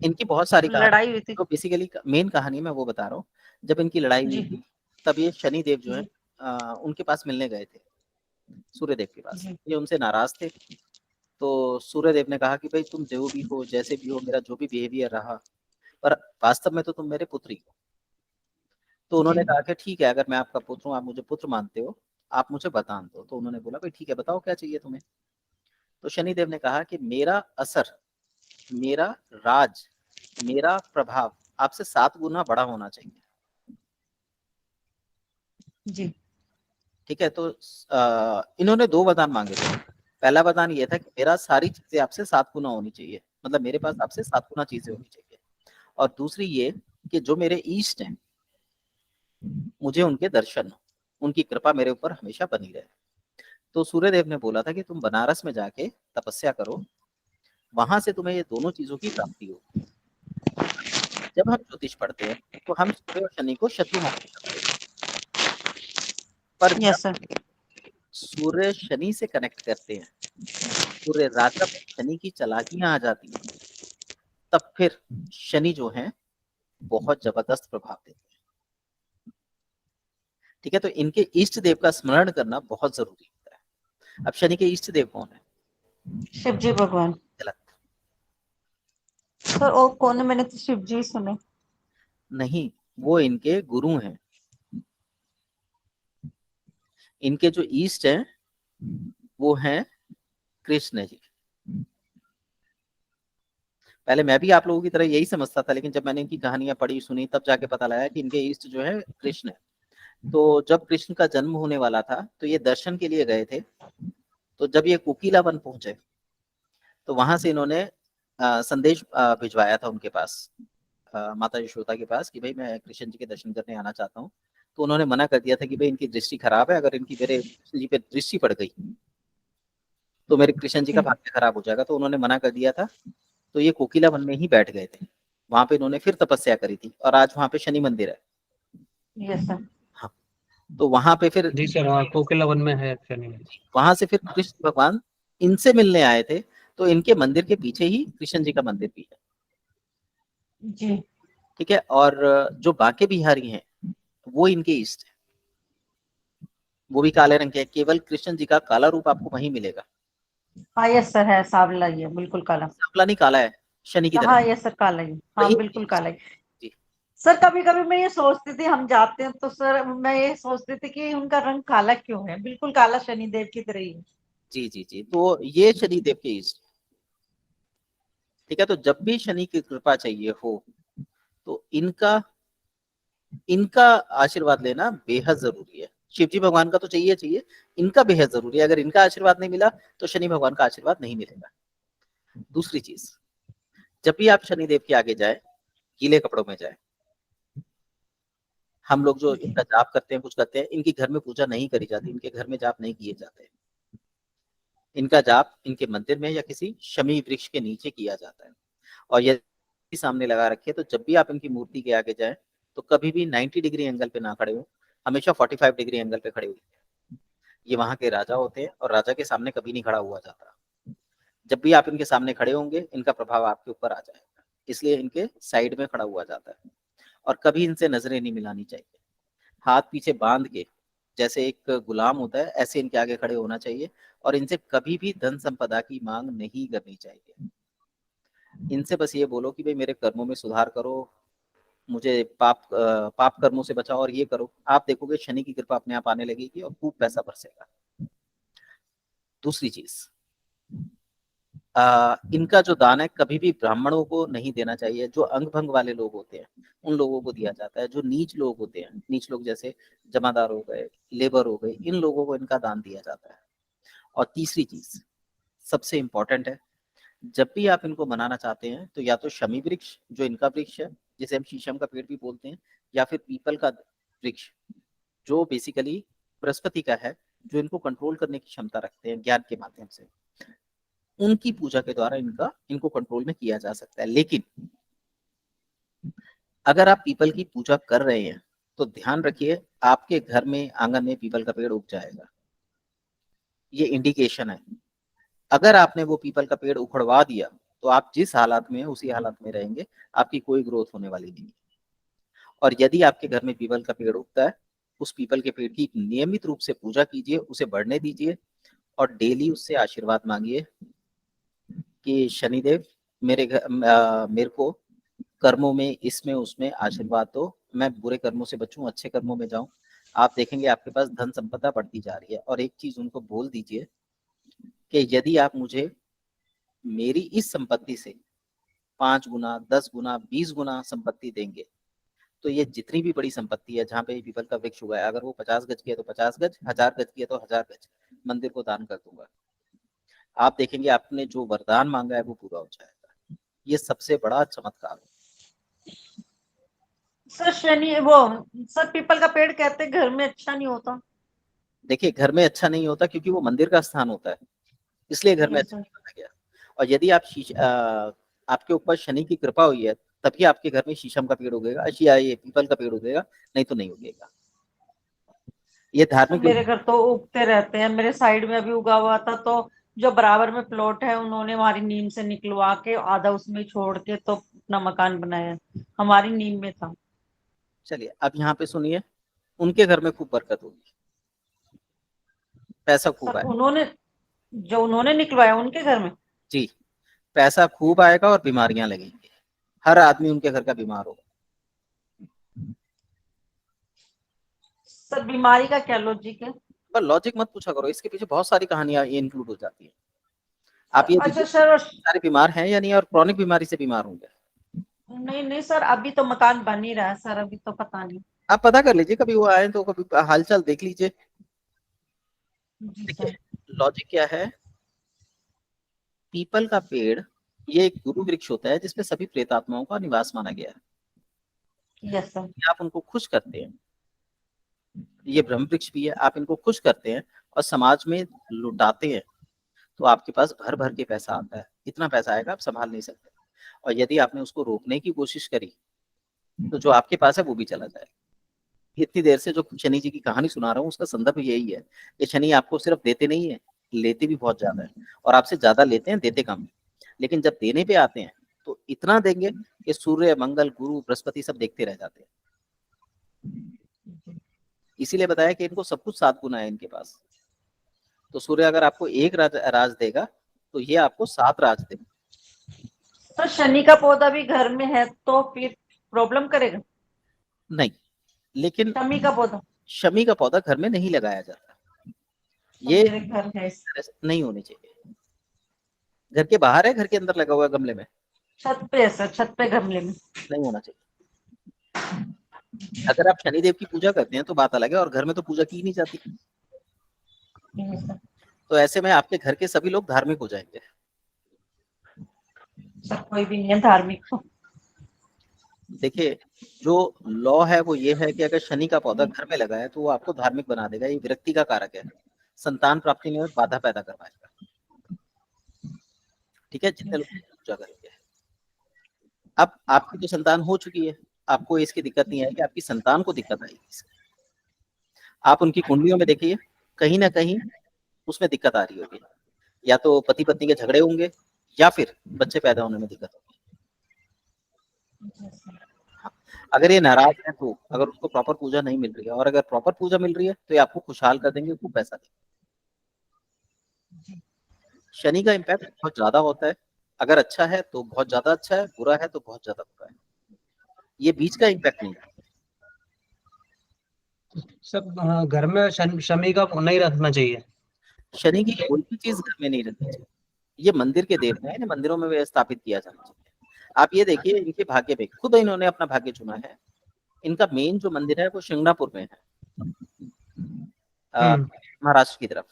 इनकी बहुत सारी कहानी, लड़ाई हुई थी। तो बेसिकली मेन कहानी मैं वो बता रहा हूँ। जब इनकी लड़ाई हुई जी थी तब ये शनि देव जो है जी उनके पास मिलने गए थे, सूर्य देव के पास। जी ये उनसे नाराज थे, तो सूर्य देव ने कहा कि भाई तुम जो भी हो, जैसे भी हो, मेरा जो भी बिहेवियर रहा, पर वास्तव में तो तुम मेरे पुत्र ही हो। तो उन्होंने जी कहा कि ठीक है, अगर मैं आपका पुत्र हूँ, आप मुझे पुत्र मानते हो, आप मुझे बता दो। तो उन्होंने बोला भाई ठीक है, बताओ क्या चाहिए तुम्हें। तो शनिदेव ने कहा कि मेरा असर, मेरा राज, मेरा प्रभाव आपसे 7 गुना बड़ा होना चाहिए। जी ठीक है, तो इन्होंने 2 वरदान मांगे थे। पहला वरदान ये था कि मेरा सारी चीजें आपसे 7 गुना होनी चाहिए, मतलब मेरे पास आपसे 7 गुना चीजें होनी चाहिए। और दूसरी ये कि जो मेरे ईष्ट हैं मुझे उनके दर्शन, उनकी कृपा मेरे ऊपर हमेशा बनी रहे। तो सूर्यदेव ने बोला था कि तुम बनारस में जाके तपस्या करो, वहां से तुम्हें ये दोनों चीजों की प्राप्ति होगी। जब हम ज्योतिष पढ़ते हैं तो हम सूर्य और शनि को शत्रु मान के चलते हैं, पर जब यस सर। सूर्य शनि से कनेक्ट करते हैं, सूर्य राजा में शनि की चालाकियां आ जाती हैं, तब फिर शनि जो है बहुत जबरदस्त प्रभाव देते हैं। ठीक है, तो इनके इष्ट देव का स्मरण करना बहुत जरूरी होता है। अब शनि के इष्ट देव कौन है? शिव जी भगवान। गलत। सर और कौन है? मैंने तो शिव जी सुने। नहीं, वो इनके गुरु हैं। इनके जो ईस्ट हैं वो हैं कृष्ण जी। पहले मैं भी आप लोगों की तरह यही समझता था, लेकिन जब मैंने इनकी कहानियां पढ़ी सुनी तब जाके पता लगा कि इनके ईस्ट जो है कृष्ण है। तो जब कृष्ण का जन्म होने वाला था तो ये दर्शन के लिए गए थे। तो जब ये कोकिला वन पहुंचे तो वहां से इन्होंने संदेश भिजवाया था उनके पास, माता यशोदा के पास, कि भाई मैं कृष्ण जी के दर्शन करने आना चाहता हूँ। तो उन्होंने मना कर दिया था कि भाई इनकी दृष्टि खराब है, अगर इनकी मेरे कृष्ण जी पे दृष्टि पड़ गई तो मेरे कृष्ण जी का भाग्य खराब हो जाएगा। तो उन्होंने मना कर दिया था। तो ये कोकिला वन में ही बैठ गए थे, वहां पे इन्होंने फिर तपस्या करी थी, और आज वहां पे शनि मंदिर है। Yes sir. हाँ, तो वहां पे फिर जी सर, हाँ कोकिला वन में है शनि। वहां से फिर कृष्ण भगवान इनसे मिलने आए थे। तो इनके मंदिर के पीछे ही कृष्ण जी का मंदिर भी है, जी। ठीक है। और जो बांके बिहारी हैं वो इनके इष्ट है, वो भी काले रंग के हैं, केवल कृष्ण जी का काला रूप आपको वहीं मिलेगा। हाँ यस सर, है सावला ही है, बिल्कुल काला। सांवला नहीं, काला है, शनि की तरह। हाँ यस सर, काला ही, हाँ वही बिल्कुल काला ही। जी। सर कभी कभी मैं ये सोचती थी, हम जाते हैं तो सर मैं ये सोचती थी कि उनका रंग काला क्यों है, बिल्कुल काला शनिदेव की तरह ही है। जी जी जी, तो ये शनि देव के इष्ट, ठीक है। तो जब भी शनि की कृपा चाहिए हो तो इनका इनका आशीर्वाद लेना बेहद जरूरी है। शिव जी भगवान का तो चाहिए चाहिए, इनका बेहद जरूरी है। अगर इनका आशीर्वाद नहीं मिला तो शनि भगवान का आशीर्वाद नहीं मिलेगा। दूसरी चीज, जब भी आप शनि देव के आगे जाए, गीले कपड़ों में जाए। हम लोग जो इनका जाप करते हैं, कुछ करते हैं, इनके घर में पूजा नहीं करी जाती, इनके घर में जाप नहीं किए जाते। इनका जाप इनके मंदिर में या किसी शमी वृक्ष के नीचे किया जाता है। और यदि सामने लगा रखे तो जब भी आप इनकी मूर्ति के आगे जाएं तो कभी भी 90 डिग्री एंगल पे ना खड़े हो, हमेशा 45 डिग्री एंगल पे खड़े हुए। ये वहां के राजा होते हैं और राजा के सामने कभी नहीं खड़ा हुआ जाता। जब भी आप इनके सामने खड़े होंगे इनका प्रभाव आपके ऊपर आ जाएगा, इसलिए इनके साइड में खड़ा हुआ जाता है। और कभी इनसे नजरें नहीं मिलानी चाहिए। हाथ पीछे बांध के, जैसे एक गुलाम होता है, ऐसे इनके आगे खड़े होना चाहिए। और इनसे कभी भी धन संपदा की मांग नहीं करनी चाहिए। इनसे बस ये बोलो कि भाई मेरे कर्मों में सुधार करो, मुझे पाप कर्मों से बचाओ और ये करो। आप देखोगे शनि की कृपा अपने आप आने लगेगी और खूब पैसा बरसेगा। दूसरी चीज, इनका जो दान है कभी भी ब्राह्मणों को नहीं देना चाहिए। जो अंग भंग वाले लोग होते हैं उन लोगों को दिया जाता है। जो नीच लोग होते हैं, नीच लोग जैसे जमादार हो गए, लेबर हो गए, इन लोगों को इनका दान दिया जाता है। और तीसरी चीज सबसे इंपॉर्टेंट है, जब भी आप इनको मनाना चाहते हैं तो या तो शमी वृक्ष जो इनका वृक्ष है, जिसे हम शीशम का पेड़ भी बोलते हैं, या फिर पीपल का वृक्ष जो बेसिकली बृहस्पति का है, जो इनको कंट्रोल करने की क्षमता रखते हैं ज्ञान के माध्यम से, उनकी पूजा के द्वारा इनको कंट्रोल में किया जा सकता है। लेकिन अगर आप पीपल की पूजा कर रहे हैं तो ध्यान रखिए आपके घर में आंगन में पीपल का पेड़ उग जाएगा, ये इंडिकेशन है। अगर आपने वो पीपल का पेड़ उखड़वा दिया तो आप जिस हालात में हैं उसी हालात में रहेंगे, आपकी कोई ग्रोथ होने वाली नहीं है। और यदि आपके घर में पीपल का पेड़ उगता है, उस पीपल के पेड़ की नियमित रूप से पूजा कीजिए, उसे बढ़ने दीजिए और डेली उससे आशीर्वाद मांगिए कि शनिदेव मेरे को कर्मों में, इसमें उसमें आशीर्वाद दो, मैं बुरे कर्मों से बचूं, अच्छे कर्मों में जाऊं। आप देखेंगे आपके पास धन संपदा बढ़ती जा रही है। और एक चीज उनको बोल दीजिए कि यदि आप मुझे मेरी इस संपत्ति से 5 गुना, 10 गुना, 20 गुना संपत्ति देंगे तो ये जितनी भी बड़ी संपत्ति है, जहाँ पे पीपल का वृक्ष हुआ है, अगर वो 50 गज की है तो 50 गज, 1000 गज की है तो 1000 गज मंदिर को दान कर दूंगा। आप देखेंगे आपने जो वरदान मांगा है वो पूरा हो जाएगा। ये सबसे बड़ा चमत्कार है। सर शनि वो, सर पीपल का पेड़ कहते हैं घर में अच्छा नहीं होता। देखिए घर में अच्छा नहीं होता क्योंकि वो मंदिर का स्थान होता है, इसलिए घर में यस अच्छा सर। नहीं माना गया। और यदि आपके ऊपर शनि की कृपा हुई है तभी आपके घर में शीशम का पेड़ उगेगा, या ये पीपल का पेड़ उगेगा, नहीं तो नहीं उगेगा। ये धार्मिक मेरे घर तो उगते रहते हैं, मेरे साइड में अभी उगा हुआ था, तो जो बराबर में प्लॉट है उन्होंने हमारी नीम से निकलवा के आधा उसमें छोड़ के तो अपना मकान बनाया, हमारी नीम में था। चलिए अब यहाँ पे सुनिए, उनके घर में खूब बरकत होगी, पैसा खूब सर आएगा। उन्होंने, जो उन्होंने निकलवाया उनके घर में। जी, पैसा खूब आएगा और बीमारियां लगेंगी। हर आदमी उनके घर का बीमार होगा। सर बीमारी का क्या लॉजिक है? पर लॉजिक मत पूछा करो, इसके पीछे बहुत सारी कहानियां ये इंक्लूड हो जाती है। आप ये अच्छा देखिए सर, सारे बीमार हैं या नहीं, और क्रॉनिक बीमारी से बीमार होंगे। नहीं नहीं सर, अभी तो मकान बन ही रहा है सर, अभी तो पता नहीं। आप पता कर लीजिए, कभी वो आए तो कभी हालचाल देख लीजिए। जी देखिए सर। लॉजिक क्या है, पीपल का पेड़ ये एक गुरु वृक्ष होता है जिसपे सभी प्रेतात्माओं का निवास माना गया है। Yes sir. आप उनको खुश करते हैं, ये ब्रह्म वृक्ष भी है, आप इनको खुश करते हैं और समाज में लुटाते हैं तो आपके पास भर भर के पैसा आता है। इतना पैसा आएगा आप संभाल नहीं सकते। और यदि आपने उसको रोकने की कोशिश करी तो जो आपके पास है वो भी चला जाएगा। इतनी देर से जो शनि जी की कहानी सुना रहा हूँ उसका संदर्भ यही है कि शनि आपको सिर्फ देते नहीं है, लेते भी बहुत ज्यादा है और आपसे ज्यादा लेते हैं, देते कम है। लेकिन जब देने पे आते हैं तो इतना देंगे कि सूर्य, मंगल, गुरु, बृहस्पति सब देखते रह जाते हैं। इसीलिए बताया कि इनको सब कुछ 7 गुना है इनके पास। तो सूर्य अगर आपको एक राज देगा तो ये आपको 7 राज देगा। तो शनि का पौधा भी घर में है तो फिर प्रॉब्लम करेगा? नहीं, लेकिन शमी का पौधा शमी का पौधा घर में नहीं लगाया जाता, ये मेरे घर है, नहीं होनी चाहिए। घर के बाहर है, घर के अंदर लगा हुआ है गमले में, छत पे है सर, छत पे गमले में। नहीं होना चाहिए। अगर आप शनिदेव की पूजा करते हैं तो बात अलग है, और घर में तो पूजा की नहीं जाती। तो ऐसे में आपके घर के सभी लोग धार्मिक हो जाएंगे। सर कोई भी नहीं है धार्मिक। देखिए, जो लॉ है वो ये है कि अगर शनि का पौधा घर में लगा है तो वो आपको धार्मिक बना देगा। ये विरक्ति का कारक है, संतान प्राप्ति में बाधा पैदा करवाएगा। ठीक है, जितने लोग पूजा करेंगे। अब आपकी तो संतान हो चुकी है, आपको इसकी दिक्कत नहीं आएगी, आपकी संतान को दिक्कत आएगी इसकी। आप उनकी कुंडलियों में देखिए, कहीं ना कहीं उसमें दिक्कत आ रही होगी, या तो पति पत्नी के झगड़े होंगे या फिर बच्चे पैदा होने में दिक्कत होगी। अगर ये नाराज है तो अगर उसको प्रॉपर पूजा नहीं मिल रही है, और अगर प्रॉपर पूजा मिल रही है तो ये आपको खुशहाल कर देंगे, खूब पैसा देंगे। शनि का इम्पैक्ट बहुत ज्यादा होता है, अगर अच्छा है तो बहुत ज्यादा अच्छा है, बुरा है तो बहुत ज्यादा बुरा है। ये बीच का इम्पैक्ट नहीं है। सब घर में शमी का नहीं रखना चाहिए। शनि की कोई भी चीज घर में नहीं रखनी चाहिए। ये मंदिर के देवता है, मंदिरों में स्थापित किया जाना चाहिए। आप ये देखिए, इनके भाग्य पे खुद इन्होंने अपना भाग्य चुना है। इनका मेन जो मंदिर है वो शिंगणापुर में है, महाराष्ट्र की तरफ।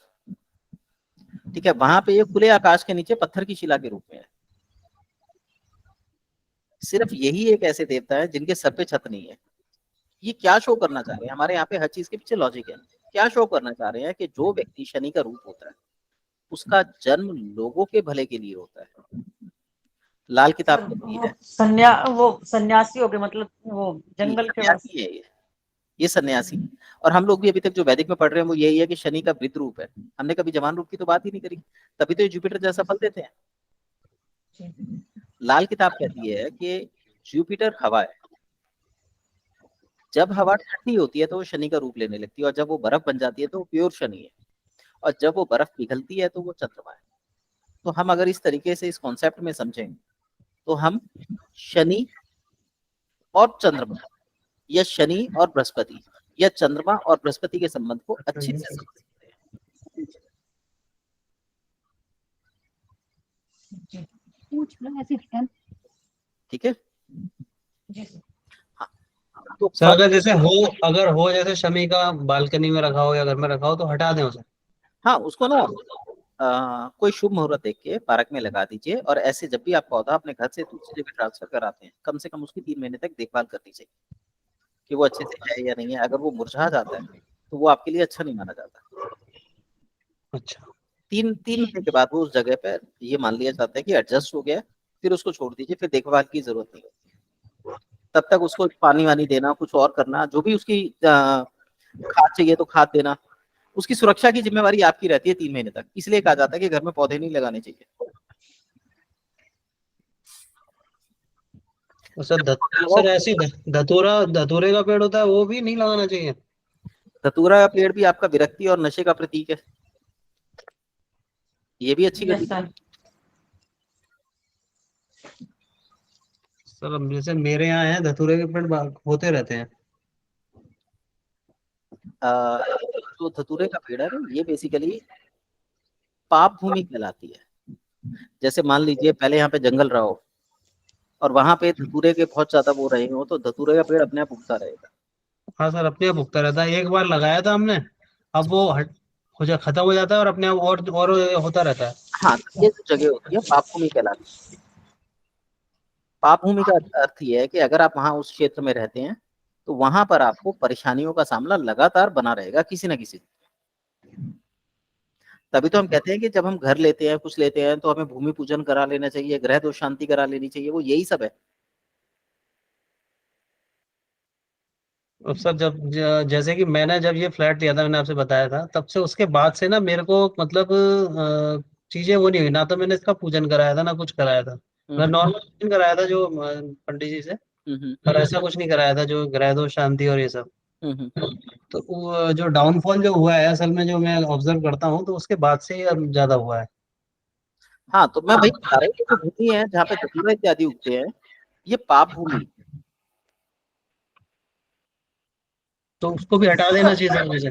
ठीक है, वहां पे ये खुले आकाश के नीचे पत्थर की शिला के रूप में है। सिर्फ यही एक ऐसे देवता है जिनके सर पे छत नहीं है। ये क्या शो करना चाह रहे हैं? हमारे यहाँ पे हर चीज के पीछे लॉजिक है। क्या शो करना चाह रहे हैं कि जो व्यक्ति शनि का रूप होता है उसका जन्म लोगों के भले के लिए होता है। लाल किताब कहती है, वो सन्यासी हो गए, मतलब वो जंगल के वास। सन्यासी है ये सन्यासी। और हम लोग भी अभी तक जो वैदिक में पढ़ रहे हैं वो यही है कि शनि का वृद्ध रूप है। हमने कभी जवान रूप की तो बात ही नहीं करी, तभी तो ये जुपिटर जैसा फल देते हैं। लाल किताब कहती है कि जुपिटर हवा है, जब हवा ठंडी होती है तो वो शनि का रूप लेने लगती है, और जब वो बर्फ बन जाती है तो वो प्योर शनि है, और जब वो बर्फ पिघलती है तो वो चंद्रमा है। तो हम अगर इस तरीके से इस कॉन्सेप्ट में समझें तो हम शनि और चंद्रमा, या शनि और बृहस्पति, या चंद्रमा और बृहस्पति के संबंध को अच्छे से समझ सकते हैं। ठीक है। हाँ, तो सर अगर जैसे अगर हो जैसे शमी का बालकनी में रखा हो या घर में रखा हो तो हटा दें उसे। हाँ, उसको ना कोई शुभ मुहूर्त देख के पार्क में लगा दीजिए। और ऐसे जब भी आप पौधा अपने घर से दूसरी जगह ट्रांसफर कराते हैं, कम से कम उसकी 3 महीने तक देखभाल करनी चाहिए कि वो अच्छे से है या नहीं है। अगर वो मुरझा जाता है तो वो आपके लिए अच्छा नहीं माना जाता। अच्छा, 3 महीने के बाद वो उस जगह पर ये मान लिया जाता है कि एडजस्ट हो गया, फिर उसको छोड़ दीजिए, फिर देखभाल की जरूरत नहीं होती। तब तक उसको पानी वानी देना, कुछ और करना, जो भी उसकी खाद चाहिए तो खाद देना, उसकी सुरक्षा की जिम्मेवारी आपकी रहती है 3 महीने तक। इसलिए कहा जाता है कि घर में पौधे नहीं लगाने चाहिए। तो सर ऐसी धतूरे का पेड़ होता है वो भी नहीं लगाना चाहिए। धतूरा का पेड़ भी आपका विरक्ति और नशे का प्रतीक है, ये भी अच्छी घटना है। सर अब जैसे मेरे यहाँ है धतूरे के पेड़ होते रहते हैं। जो धतूरे का पेड़ है ना, ये बेसिकली पाप भूमि कहलाती है। जैसे मान लीजिए पहले यहाँ पे जंगल रहा हो और वहां पे धतूरे के बहुत ज्यादा वो रहे हो, तो धतूरे का पेड़ अपने आप उगता रहेगा। हाँ सर, अपने आप उगता रहता है। एक बार लगाया था हमने, अब वो खत्म हो जाता है और अपने आप और होता रहता है। हाँ, तो ये जो जगह होती है पाप भूमि कहलाती है। पाप भूमि का अर्थ ये है कि अगर आप वहां उस क्षेत्र में रहते हैं तो वहां पर आपको परेशानियों का सामना लगातार बना रहेगा किसी ना किसी। तभी तो हम कहते हैं कि जब हम घर लेते हैं, कुछ लेते हैं, तो हमें भूमि पूजन करा लेना चाहिए, ग्रह दोष शांति करा लेनी चाहिए, वो यही सब है। अब सर जैसे कि मैंने जब ये फ्लैट लिया था, मैंने आपसे बताया था, तब से उसके बाद से ना मेरे को मतलब चीजें वो नहीं हुई। ना तो मैंने इसका पूजन कराया था, ना कुछ कराया था। मैं नॉर्मल पूजन कराया था जो पंडित जी से, पर ऐसा कुछ नहीं कराया था जो ग्रह दोष शांति और ये सब। तो वो जो डाउनफॉल जो हुआ है असल में, जो मैं ऑब्जर्व करता हूँ, तो उसके बाद से ही अब ज्यादा हुआ है। हाँ, तो मैं वही बता रहा हूँ, ये जो भूमि है जहाँ पे धतूरा इत्यादि उगते हैं, ये पाप भूमि। तो उसको भी हटा देना चाहिए सर मुझे।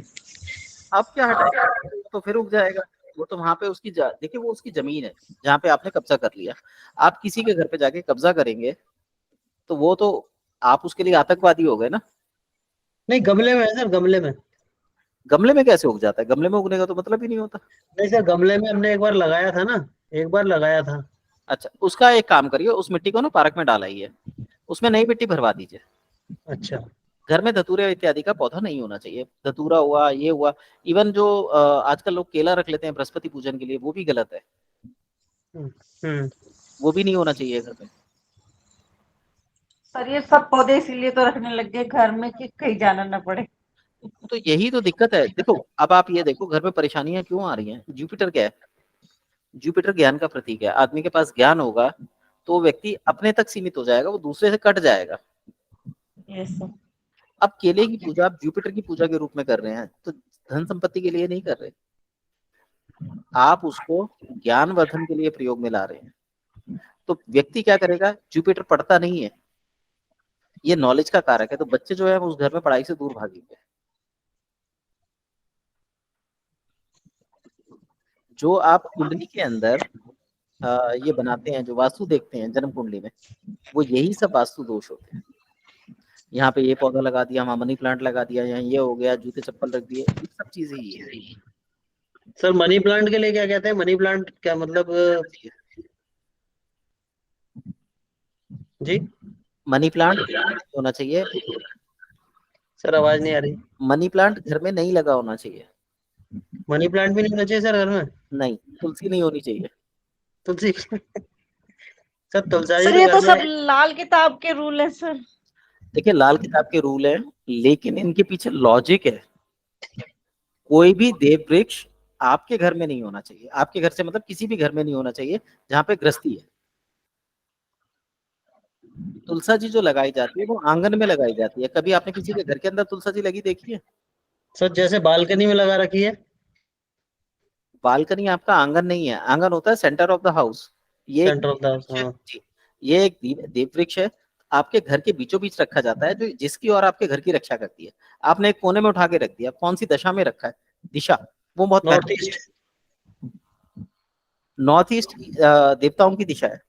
अब क्या हटाएगा, तो फिर उग जाएगा। वो तो वहां पे उसकी देखिए, वो उसकी जमीन है जहाँ पे आपने कब्जा कर लिया। आप किसी के घर पे जाके कब्जा करेंगे तो वो तो आप उसके लिए आतंकवादी हो गए ना। नहीं, गमले में है सर, गमले में। गमले में कैसे उग जाता है? गमले में उगने का तो मतलब ही नहीं होता। नहीं सर, गमले में हमने एक बार लगाया था ना, एक बार लगाया था। अच्छा, उसका एक काम करिए, उस मिट्टी को ना पार्क में डालाइए, उसमें नई मिट्टी भरवा दीजिए। अच्छा। घर में धतूरे इत्यादि का पौधा नहीं होना चाहिए। धतूरा हुआ, ये हुआ, इवन जो आजकल लोग केला रख लेते हैं बृहस्पति पूजन के लिए, वो भी गलत है। हम्म। वो भी नहीं होना चाहिए घर में। सर ये सब पौधे इसीलिए तो रखने लग गए घर में कि कहीं जाना ना पड़े। तो यही तो दिक्कत है। देखो, अब आप ये देखो, घर में परेशानियां क्यों आ रही हैं? जुपिटर क्या है? जुपिटर ज्ञान का प्रतीक है। आदमी के पास ज्ञान होगा तो वो व्यक्ति अपने तक सीमित हो जाएगा, वो दूसरे से कट जाएगा। Yes sir. अब केले की पूजा आप जुपिटर की पूजा के रूप में कर रहे हैं, तो धन संपत्ति के लिए नहीं कर रहे, आप उसको ज्ञानवर्धन के लिए प्रयोग में ला रहे हैं। तो व्यक्ति क्या करेगा? जुपिटर पढ़ता नहीं है, ये नॉलेज का कारक है, तो बच्चे जो है वो उस घर में पढ़ाई से दूर भागेंगे। जो आप कुंडली के अंदर ये बनाते हैं, जो वास्तु देखते हैं जन्म कुंडली में, वो यही सब वास्तु दोष होते हैं। यहाँ पे ये पौधा लगा दिया, वहाँ मनी प्लांट लगा दिया, यहाँ ये हो गया, जूते चप्पल रख दिए, ये सब चीजें ही है। सर मनी प्लांट के लिए क्या कहते हैं? मनी प्लांट क्या मतलब? जी। मनी प्लांट होना चाहिए। सर आवाज नहीं आ रही। मनी प्लांट घर में नहीं लगा होना चाहिए। मनी प्लांट भी नहीं होना चाहिए सर घर में? नहीं, तुलसी नहीं होनी चाहिए। तुलसी सर तुलसी सर तो ये घर तो सब में। लाल किताब के रूल है सर। देखिए, लाल किताब के रूल है, लेकिन इनके पीछे लॉजिक है। कोई भी देव वृक्ष आपके घर में नहीं होना चाहिए। आपके घर से मतलब किसी भी घर में नहीं होना चाहिए जहाँ पे गृहस्थी है। तुलसा जी जो लगाई जाती है वो आंगन में लगाई जाती है। कभी आपने किसी के घर के अंदर तुलसा जी लगी देखी है? सर जैसे बालकनी में लगा रखी है। बालकनी आपका आंगन नहीं है, आंगन होता है सेंटर ऑफ द हाउस। ये एक सेंटर ऑफ द हाउस, देव वृक्ष है हाँ। जी, ये एक देव वृक्ष है। आपके घर के बीचों बीच रखा जाता है, जो जिसकी और आपके घर की रक्षा करती है। आपने एक कोने में उठा के रख दिया, कौन सी दशा में रखा है? दिशा, वो बहुत नॉर्थ महत्वपूर्ण ईस्ट। है। नॉर्थ ईस्ट देवताओं की दिशा है।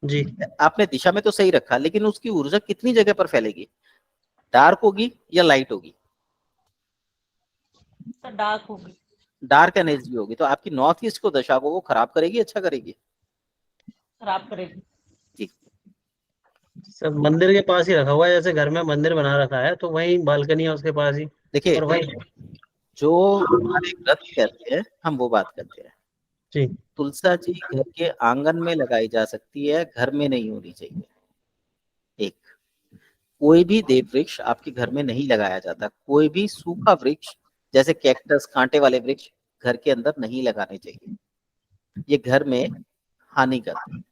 जी। आपने दिशा में तो सही रखा, लेकिन उसकी ऊर्जा कितनी जगह पर फैलेगी? डार्क होगी या लाइट होगी? सर डार्क होगी। डार्क एनर्जी होगी। तो आपकी नॉर्थ ईस्ट को दशा को वो खराब करेगी, अच्छा करेगी? खराब करेगी। जी। सर मंदिर के पास ही रखा हुआ है, जैसे घर में मंदिर बना रखा है तो वही बालकनी है उसके पास ही। देखिए, और वही। जो हमारे व्रत कहते हैं हम वो बात करते हैं। जी। तुलसा जी घर के आंगन में लगाई जा सकती है, घर में नहीं होनी चाहिए। एक, कोई भी देव वृक्ष आपके घर में नहीं लगाया जाता। कोई भी सूखा वृक्ष जैसे कैक्टस, कांटे वाले वृक्ष घर के अंदर नहीं लगाने चाहिए। ये घर में हानि करते हैं।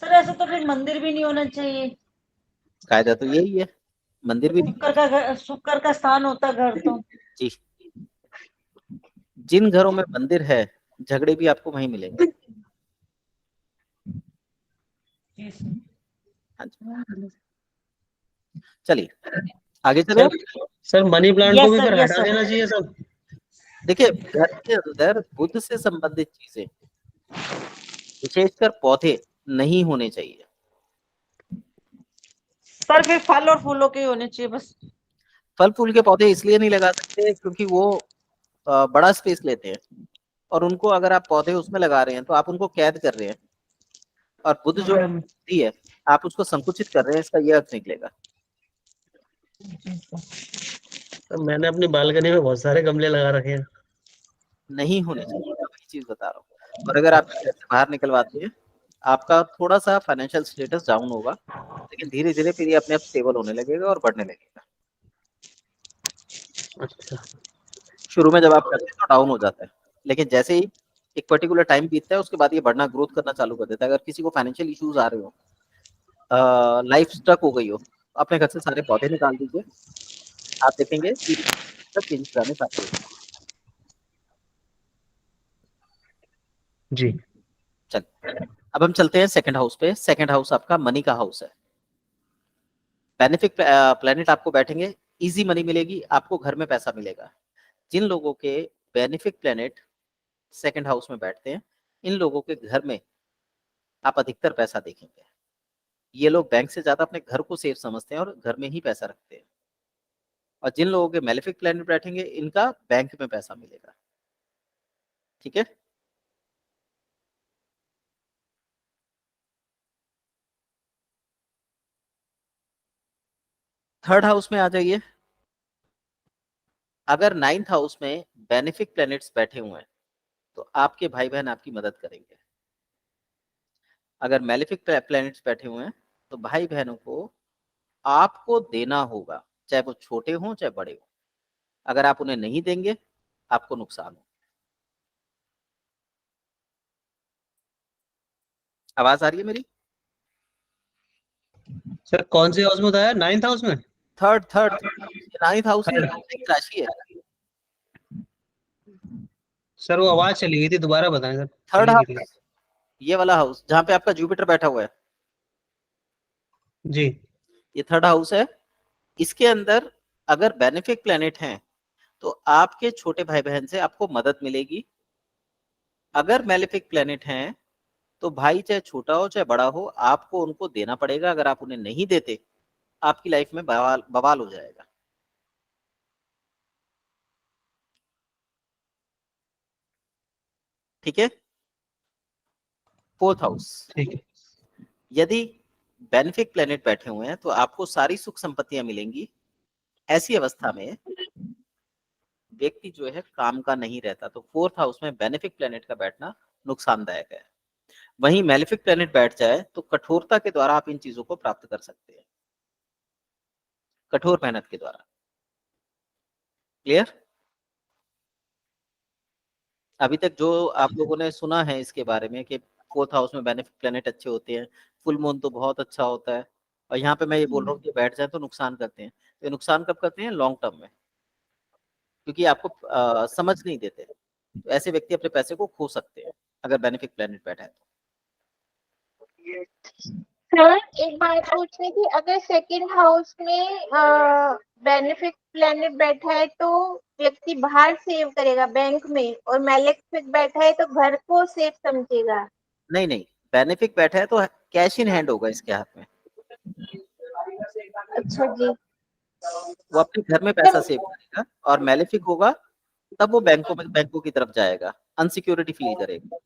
सर ऐसा तो फिर मंदिर भी नहीं होना चाहिए। कायदा तो यही है, मंदिर भी नहीं होना शुक्र का स्थान होता घर तो। चाहिए। जी, जिन घरों में मंदिर है, झगड़े भी आपको वहीं मिलेंगे। जी सर। हाँ जी, चलिए आगे चले। सर सर मनी प्लांट को यस भी सर, फिर यस हटा सर। देना चाहिए सब। देखिए, घर के अंदर बुद्ध से संबंधित चीजें, विशेषकर पौधे, नहीं होने चाहिए। सर फिर फल और फूलों के होने चाहिए बस। फल फूल के पौधे इसलिए नहीं लगा सकते क्योंकि वो बड़ा स्पेस लेते हैं, और उनको अगर आप पौधे उसमें लगा रहे हैं तो आप उनको कैद कर रहे हैं। और बुद्ध जो है बुद्धि है, आप उसको संकुचित कर रहे हैं, इसका ये अर्थ निकलेगा। तो मैंने अपनी बालकनी में बहुत सारे गमले लगा रखे हैं। नहीं होने चाहिए, मैं वही चीज बता रहा हूँ। और अगर आप घर से बाहर निकलवाते हैं आपका थोड़ा सा फाइनेंशियल स्टेटस डाउन होगा, लेकिन धीरे धीरे फिर ये अपने आप स्टेबल होने लगेगा और बढ़ने लगेगा। अच्छा। शुरू में जब आप करते हैं तो डाउन हो जाता है, लेकिन जैसे ही एक पर्टिकुलर टाइम बीतता है उसके बाद ये बढ़ना, ग्रोथ करना चालू कर देता है। अगर किसी को फाइनेंशियल इश्यूज आ रहे हो, लाइफ स्टक हो गई हो, अपने घर से सारे पौधे निकाल दीजिए, आप देखेंगे चेंजेस आने चालू हो। जी। चल, अब हम चलते हैं सेकंड हाउस पे। सेकंड हाउस आपका मनी का हाउस है। बेनिफिक प्लेनेट आपको बैठेंगे, इजी मनी मिलेगी, आपको घर में पैसा मिलेगा। जिन लोगों के बेनिफिक प्लेनेट सेकंड हाउस में बैठते हैं, इन लोगों के घर में आप अधिकतर पैसा देखेंगे। ये लोग बैंक से ज्यादा अपने घर को सेफ समझते हैं और घर में ही पैसा रखते हैं। और जिन लोगों के मेलेफिक प्लेनेट बैठेंगे, इनका बैंक में पैसा मिलेगा। ठीक है। थर्ड हाउस में आ जाइए। अगर नाइन्थ हाउस में बेनिफिक प्लैनेट्स बैठे हुए हैं तो आपके भाई बहन आपकी मदद करेंगे। अगर मेलेफिक प्लैनेट्स बैठे हुए हैं तो भाई बहनों को आपको देना होगा, चाहे वो छोटे हों चाहे बड़े हों। अगर आप उन्हें नहीं देंगे, आपको नुकसान हो। आवाज आ रही है मेरी? सर कौन से हाउस में बताया? 9th हाउस में? थर्ड थर्ड नाइन्थ हाउस ही एक राशि है। सर वो आवाज चली गई थी, दोबारा बताएं सर। थर्ड चली गई थी। हाउस, ये वाला हाउस जहाँ पे आपका जुपिटर बैठा हुआ है, जी। ये थर्ड हाउस है। इसके अंदर अगर बेनिफिक प्लैनेट हैं तो आपके छोटे भाई बहन से आपको मदद मिलेगी। अगर मेलेफिक प्लैनेट हैं तो भाई चाहे छोटा हो चाहे बड़ा हो, आपको उनको देना पड़ेगा। अगर आप उन्हें नहीं देते, आपकी लाइफ में बवाल बवाल हो जाएगा। ठीक है। फोर्थ हाउस, ठीक है। यदि बेनिफिक प्लैनेट बैठे हुए हैं तो आपको सारी सुख संपत्तियां मिलेंगी। ऐसी अवस्था में व्यक्ति जो है काम का नहीं रहता। तो फोर्थ हाउस में बेनिफिक प्लैनेट का बैठना नुकसानदायक है। वहीं मेलेफिक प्लैनेट बैठ जाए तो कठोरता के द्वारा आप इन चीजों को प्राप्त कर सकते हैं, कठोर मेहनत के द्वारा। क्लियर? अभी तक जो आप लोगों ने सुना है इसके बारे में कि फोर्थ हाउस में बेनिफिक प्लैनेट अच्छे होते हैं, फुल मून तो बहुत अच्छा होता है, और यहाँ पे मैं ये बोल रहा हूँ कि बैठ जाए तो नुकसान करते हैं। तो ये नुकसान कब करते हैं? लॉन्ग टर्म में, क्योंकि आपको समझ नहीं देते। तो ऐसे व्यक्ति अपने पैसे को खो सकते हैं अगर बेनिफिक प्लैनेट बैठा है तो। सर एक बात पूछनी थी, अगर सेकंड हाउस में बेनिफिट प्लेनेट बैठा है तो व्यक्ति बाहर सेव करेगा बैंक में, और मेलेफिक बैठा है तो घर को सेफ समझेगा। नहीं नहीं, बेनिफिक बैठा है तो कैश इन हैंड होगा इसके हाथ में। अच्छा जी। वो अपने घर में पैसा सेव करेगा, और मेलेफिक होगा तब वो बैंकों की तरफ जाएगा, अनसिक्योरिटी फील करेगा।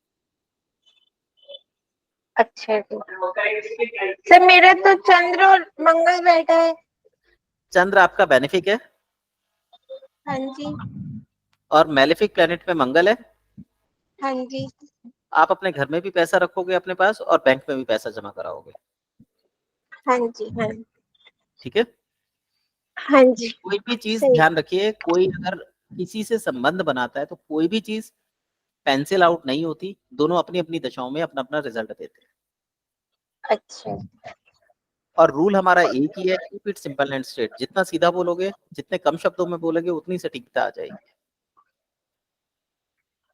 अच्छा जी। सर मेरा तो चंद्र और मंगल बैठा है। चंद्र आपका बेनिफिक है हाँ जी। और मेलेफिक प्लैनेट में मंगल है। हाँ जी। आप अपने घर में भी पैसा रखोगे अपने पास, और बैंक में भी पैसा जमा कराओगे। हाँ जी। हाँ जी। ठीक है। हाँ जी। कोई भी चीज सही। ध्यान रखिए, कोई अगर किसी से संबंध बनाता है तो कोई भी चीज पेंसिल आउट नहीं होती। दोनों अपनी अपनी दशाओं में अपना अपना रिजल्ट देते हैं, अच्छा। और रूल हमारा एक ही है, keep it simple and straight. जितना सीधा बोलोगे, जितने कम शब्दों में बोलोगे, उतनी सटीकता आ जाएगी।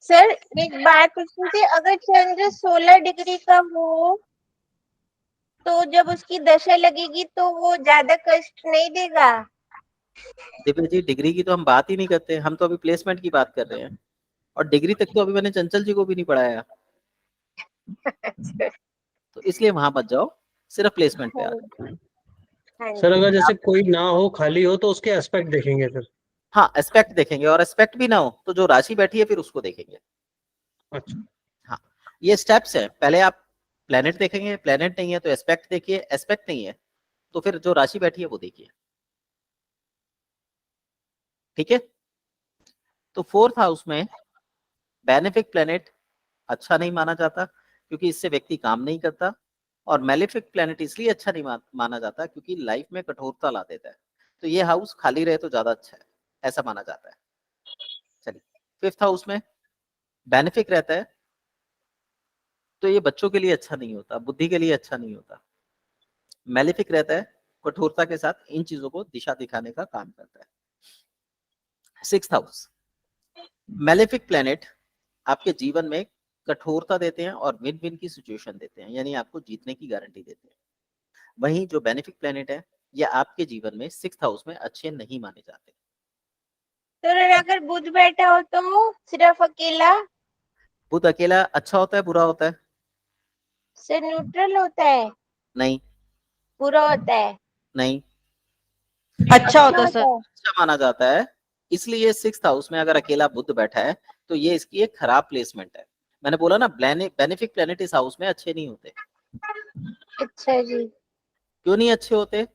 सर एक बात पूछनी थी, अगर चंद्र 16 डिग्री का हो तो जब उसकी दशा लगेगी तो वो ज्यादा कष्ट नहीं देगा? दिव्या जी, डिग्री की तो हम बात ही नहीं करते, हम तो अभी प्लेसमेंट की बात कर रहे हैं। और डिग्री तक तो अभी मैंने चंचल जी को भी नहीं पढ़ाया, तो इसलिए वहां मत जाओ, सिर्फ प्लेसमेंट पे आ जाओ। हाँ सर जी। अगर जैसे कोई ना हो, खाली हो, तो उसके एस्पेक्ट देखेंगे फिर? हाँ, एस्पेक्ट देखेंगे, और एस्पेक्ट भी ना हो तो जो राशि बैठी है फिर उसको देखेंगे। अच्छा। हाँ, ये स्टेप्स है। पहले आप प्लेनेट देखेंगे, प्लेनेट नहीं है तो एस्पेक्ट देखिए, एस्पेक्ट नहीं है तो फिर जो राशि बैठी है वो देखिए। ठीक है। तो फोर्थ हाउस में बेनिफिक प्लेनेट अच्छा नहीं माना जाता, क्योंकि इससे व्यक्ति काम नहीं करता, और मेलेफिक प्लेनेट इसलिए अच्छा नहीं माना जाता क्योंकि लाइफ में कठोरता ला देता है। तो ये हाउस खाली रहे तो ज्यादा अच्छा है, ऐसा माना जाता है। चलिए, 5th हाउस में बेनिफिक रहता है, तो ये बच्चों के लिए अच्छा नहीं होता, बुद्धि के लिए अच्छा नहीं होता। मेलेफिक रहता है, कठोरता के साथ इन चीजों को दिशा दिखाने का काम करता है। 6th हाउस, मेलेफिक प्लेनेट आपके जीवन में कठोरता देते हैं और विन विन की सिचुएशन देते हैं, यानी आपको जीतने की गारंटी देते हैं। वहीं जो बेनिफिक प्लेनेट है, ये आपके जीवन में 6th हाउस में अच्छे नहीं माने जाते। तो अगर बुध बैठा हो तो सिर्फ अकेला बुध अकेला अच्छा होता है, बुरा होता है? से न्यूट्रल होता है, नहीं, बुरा होता है, नहीं, अच्छा होता है सर। अच्छा माना जाता है। इसलिए 6th हाउस में अगर अकेला बुध बैठा है तो ये इसकी एक खराब प्लेसमेंट है। मैंने बोला ना, बेनिफिक प्लेनेट इस हाउस में अच्छे नहीं होते। अच्छा जी। क्यों नहीं अच्छे होते?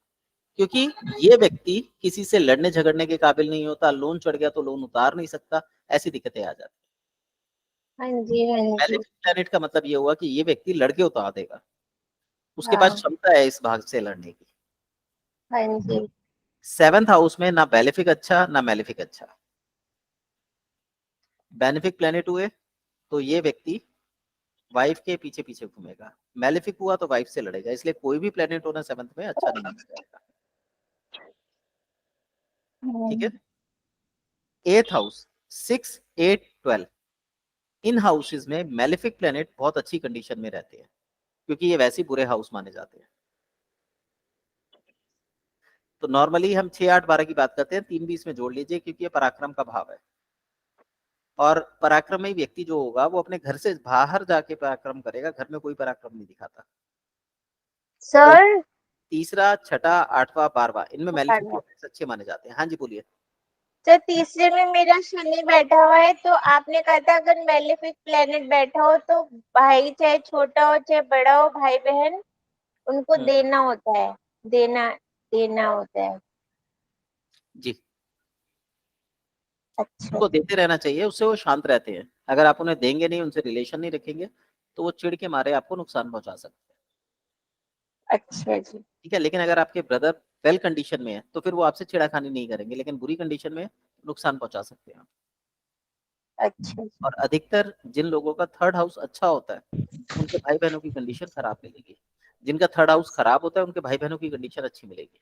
क्योंकि ये व्यक्ति किसी से लड़ने झगड़ने के काबिल नहीं होता, लोन चढ़ गया तो लोन उतार नहीं सकता, ऐसी दिक्कतें आ जाती। हाँ जी, हाँ जी। बेनिफिक प्लेनेट का मतलब ये हुआ कि ये व्यक्ति लड़के उतार देगा, उसके पास हाँ, क्षमता है इस भाग से लड़ने की। हाँ जी। 7th हाउस में ना बेनिफिक अच्छा ना मेलेफिक अच्छा। बेनिफिक प्लेनेट हुए तो ये व्यक्ति वाइफ के पीछे पीछे घूमेगा, मेलेफिक हुआ तो वाइफ से लड़ेगा, इसलिए कोई भी प्लेनेट होना 7th में अच्छा नहीं माना जाएगा। ठीक है। 8th हाउस, 6, 8, 12, इन हाउसेज में मेलेफिक प्लेनेट बहुत अच्छी कंडीशन में रहते हैं, क्योंकि ये वैसे बुरे हाउस माने जाते हैं। तो नॉर्मली हम 6, 8, 12 की बात करते हैं, 3 भी इसमें जोड़ लीजिए क्योंकि ये पराक्रम का भाव है। और पराक्रमी व्यक्ति जो होगा वो अपने घर से बाहर जाके पराक्रम करेगा, घर में कोई पराक्रम नहीं दिखाता। सर, तीसरा, छठा, 8वां, 12वां, इनमें मेलेफिक प्लैनेट्स अच्छे माने जाते हैं। हाँ जी, बोलिए। तो तीसरे में मेरा शनि बैठा हुआ है, तो आपने कहा था अगर मेलेफिक प्लेनेट बैठा हो तो भाई चाहे छोटा हो चाहे बड़ा हो, भाई बहन उनको देना होता है, देना देना होता है। जी, अच्छा उनको देते रहना चाहिए, उससे वो शांत रहते हैं। अगर आप उन्हें देंगे नहीं, उनसे रिलेशन नहीं रखेंगे, तो वो चिढ़ के मारे आपको नुकसान पहुंचा सकते हैं। अच्छा जी। ठीक है, लेकिन अगर आपके ब्रदर वेल कंडीशन में है तो फिर वो आपसे छिड़ाखानी नहीं करेंगे, लेकिन बुरी कंडीशन में नुकसान पहुंचा सकते हैं। अच्छा जी। और अधिकतर जिन लोगों का 3rd हाउस अच्छा होता है उनके भाई बहनों की कंडीशन खराब मिलेगी, जिनका 3rd हाउस खराब होता है उनके भाई बहनों की कंडीशन अच्छी मिलेगी।